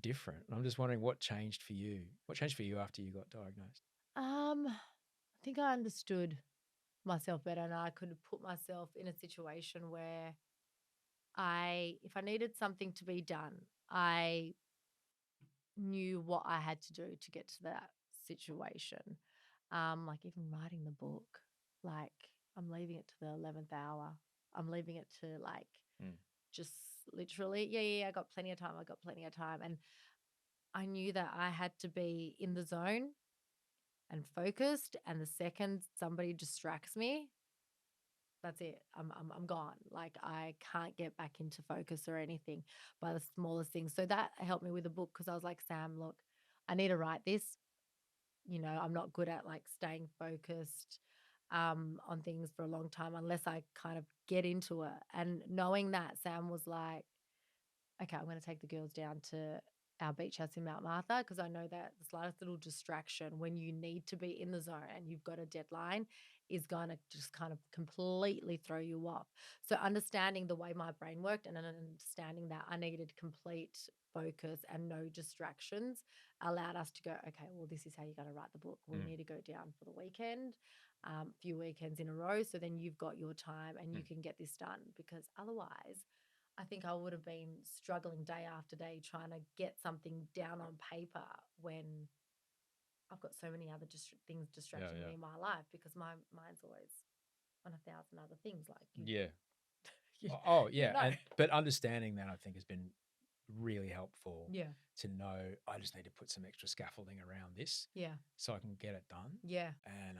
different. And I'm just wondering what changed for you. What changed for you after you got diagnosed? I think I understood myself better and I could put myself in a situation where if I needed something to be done, I knew what I had to do to get to that situation. Like, even writing the book, like, I'm leaving it to the 11th hour. I'm leaving it to like just literally, yeah, I got plenty of time. I got plenty of time. And I knew that I had to be in the zone and focused. And the second somebody distracts me, that's it. I'm gone. Like, I can't get back into focus or anything by the smallest things. So that helped me with the book because I was like, Sam, look, I need to write this. I'm not good at like staying focused on things for a long time unless I kind of get into it. And knowing that, Sam was like, okay, I'm going to take the girls down to our beach house in Mount Martha because I know that the slightest little distraction when you need to be in the zone and you've got a deadline is going to just kind of completely throw you off. So understanding the way my brain worked and understanding that I needed complete focus and no distractions allowed us to go, okay, well, this is how you're going to write the book. We need to go down for the weekend, few weekends in a row. So then you've got your time and you can get this done because otherwise I think I would have been struggling day after day trying to get something down on paper when I've got so many other things distracting me in my life because my mind's always on 1,000 other things. Like, Yeah. you, Oh, you yeah. know. But understanding that, I think, has been really helpful. Yeah. To know I just need to put some extra scaffolding around this. Yeah. So I can get it done. Yeah. And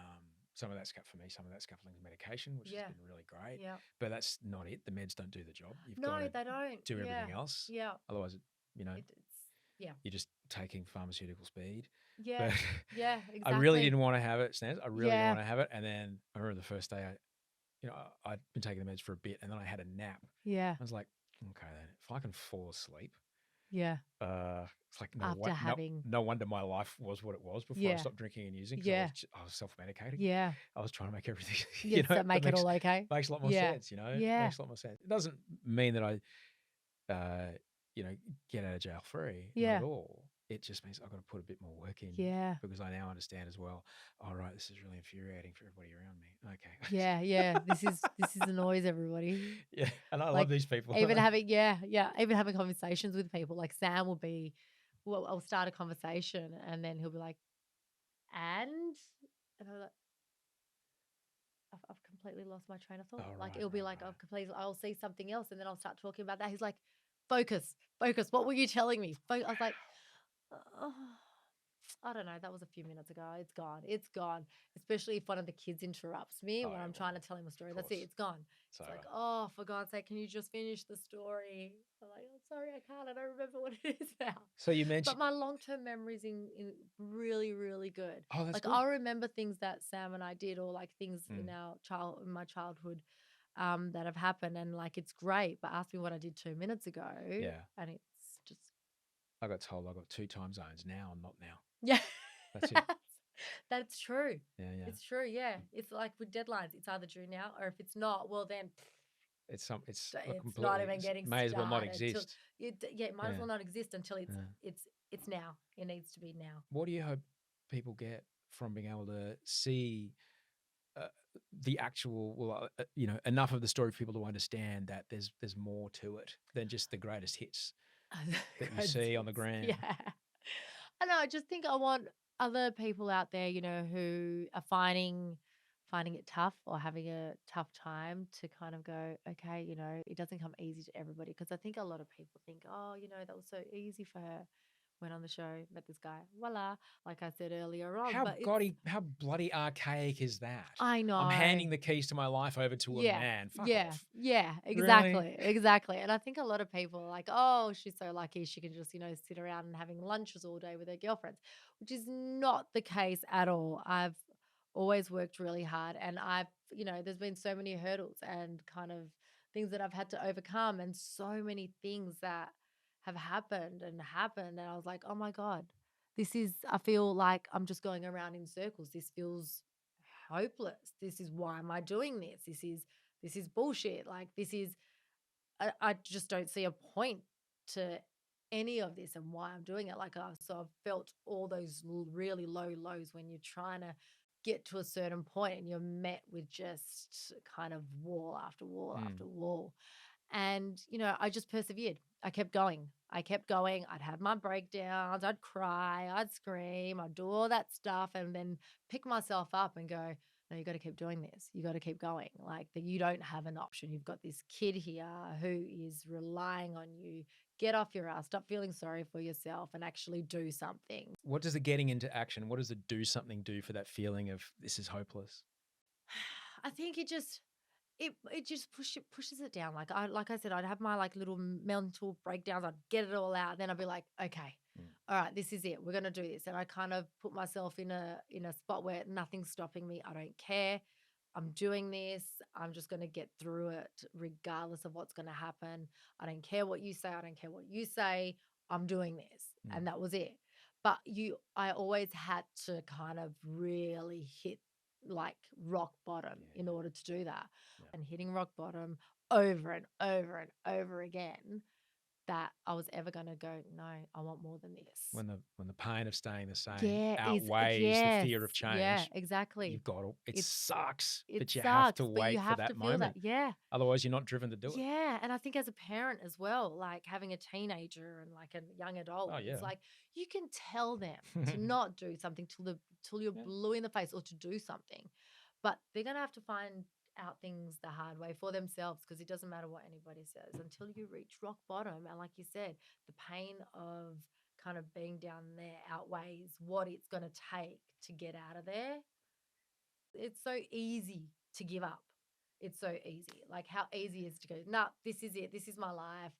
some of that for me, some of that scaffolding is medication, which has been really great. Yeah. But that's not it. The meds don't do the job. You've No, got to they don't. do everything else. Yeah. Otherwise, Yeah. you're just taking pharmaceutical speed. Yeah. But Yeah. I really Exactly. didn't want to have it, Snez. I really didn't Yeah. want to have it. And then I remember the first day, I'd been taking the meds for a bit, and then I had a nap. Yeah. I was like, okay, then if I can fall asleep Yeah. It's like After having, no wonder my life was what it was before I yeah, stopped drinking and using, because yeah, I was self-medicating. yeah. I was trying to make everything, Yes, that that make it all okay. makes a lot more Yeah, sense, yeah, makes a lot more sense. It doesn't mean that I, uh, get out of jail free, not at yeah, all. It just means I've got to put a bit more work in, yeah, because I now understand as well. All right, this is really infuriating for everybody around me. Okay. yeah, yeah. This is the noise, everybody. Yeah, and I love Like these people. even having, yeah, yeah, even having conversations with people. Like Sam will be, well, I'll start a conversation and then he'll be like, and I'm like, I've completely lost my train of thought. Oh, Like right, it'll be like right. I'll see something else and then I'll start talking about that. He's like, focus, focus. What were you telling me? I was like, oh, I don't know. That was a few minutes ago. It's gone. It's gone. Especially if one of the kids interrupts me Oh, when yeah, I'm trying to well, tell him a story. of That's it. course. It's gone. It's It's like, over. oh, for God's sake, can you just finish the story? I'm like, I'm sorry, I can't. I don't remember what it is now. So you But mentioned, my long-term memory's in really, really good. oh, that's Like good. I'll remember things that Sam and I did, or like things Mm, in my childhood, that have happened, and like it's great. But ask me what I did 2 minutes ago, yeah. and it's just I got told I got two time zones now and not now. yeah. That's it. that's that's true. Yeah, yeah. It's true. Yeah, it's like with deadlines. It's either due now, or if it's not, well then It's a it's not completely, even getting may as well not started till exist. yeah, it might as Yeah, well not exist until yeah. it's now. It needs to be now. What do you hope people get from being able to see, uh, the actual, well, enough of the story for people to understand that there's more to it than just the greatest hits that you Greatest see on the hits. gram? Yeah. I know, I just think I want other people out there, who are finding it tough or having a tough time to kind of go, okay, it doesn't come easy to everybody. Because I think a lot of people think, oh, that was so easy for her. Went on the show, met this guy, voila, like I said earlier on. But How bloody archaic is that? I I'm know. handing the keys to my life over to a Yeah, man. Fuck yeah, off. yeah, Really? exactly, exactly. And I think a lot of people are like, oh, she's so lucky she can just, sit around and having lunches all day with her girlfriends, which is not the case at all. I've always worked really hard and there's been so many hurdles and kind of things that I've had to overcome and so many things that have happened and happened. And I was like, oh my God, I feel like I'm just going around in circles. This feels hopeless. This is why am I doing this? This is bullshit. Like I just don't see a point to any of this and why I'm doing it. So I've felt all those really low lows when you're trying to get to a certain point and you're met with just kind of wall after wall Mm, after wall. And, I just persevered. I kept going. I kept going. I'd have my breakdowns. I'd cry. I'd scream. I'd do all that stuff and then pick myself up and go, no, you got to keep doing this. You got to keep going. Like that, you don't have an option. You've got this kid here who is relying on you. Get off your ass. Stop feeling sorry for yourself and actually do something. what does the getting into action, what does the do something do for that feeling of this is hopeless? I think it just pushes it down. Like I said, I'd have my like little mental breakdowns. I'd get it all out. Then I'd be like, okay, Mm, all right, this is it. We're gonna do this. And I kind of put myself in a spot where nothing's stopping me. I don't care. I'm doing this. I'm just gonna get through it regardless of what's gonna happen. I don't care what you say. I don't care what you say. I'm doing this. mm, And that was it. But I always had to kind of really hit like rock bottom yeah, in order to do that. yeah. And hitting rock bottom over and over and over again that I was ever going to go, no, I want more than this. When the pain of staying the same Yeah, outweighs the yes, fear of yeah, change, exactly. you've got to, it It's sucks, it but you have to sucks, but you wait for have to that feel that. moment. Yeah. Otherwise, you're not driven to do it. Yeah, and I think as a parent as well, like having a teenager and like a young adult, Oh, it's yeah. like you can tell them to not do something till you're Yeah. blue in the face or to do something. But they're going to have to find out things the hard way for themselves because it doesn't matter what anybody says until you reach rock bottom. And like you said, the pain of kind of being down there outweighs what it's going to take to get out of there. It's so easy to give up. It's so easy. Like how easy is to go, nah, this is it. This is my life.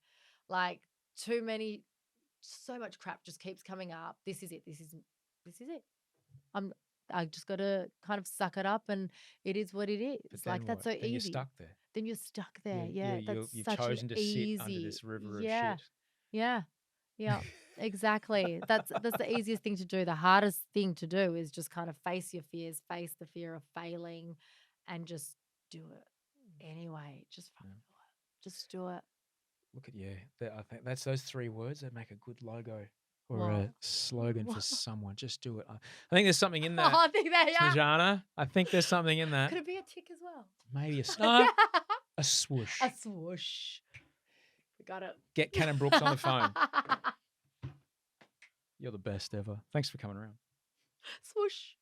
Like too many, so much crap just keeps coming up. This is it. This is it. I'm I just gotta kind of suck it up and it is what it But is. then Like that's what? so Then you're easy. stuck there. Then you're stuck there. Yeah. That's You've such an chosen to sit under easy. this river of Yeah. shit. Yeah. Yeah, exactly. That's the easiest thing to do. The hardest thing to do is just kind of face your fears, face the fear of failing, and just do it anyway. Just fucking Yeah. do it. Just do it. Look at you. I think that's those 3 words that make a good logo or What? a slogan for someone. Just do it. I think there's something in Oh, that, I think that, yeah. Snezana. I think there's something in that. Could it be a tick as well? Maybe a Yeah. a swoosh. A swoosh. We got it. Get Cannon Brooks on the phone. You're the best ever. Thanks for coming around. Swoosh.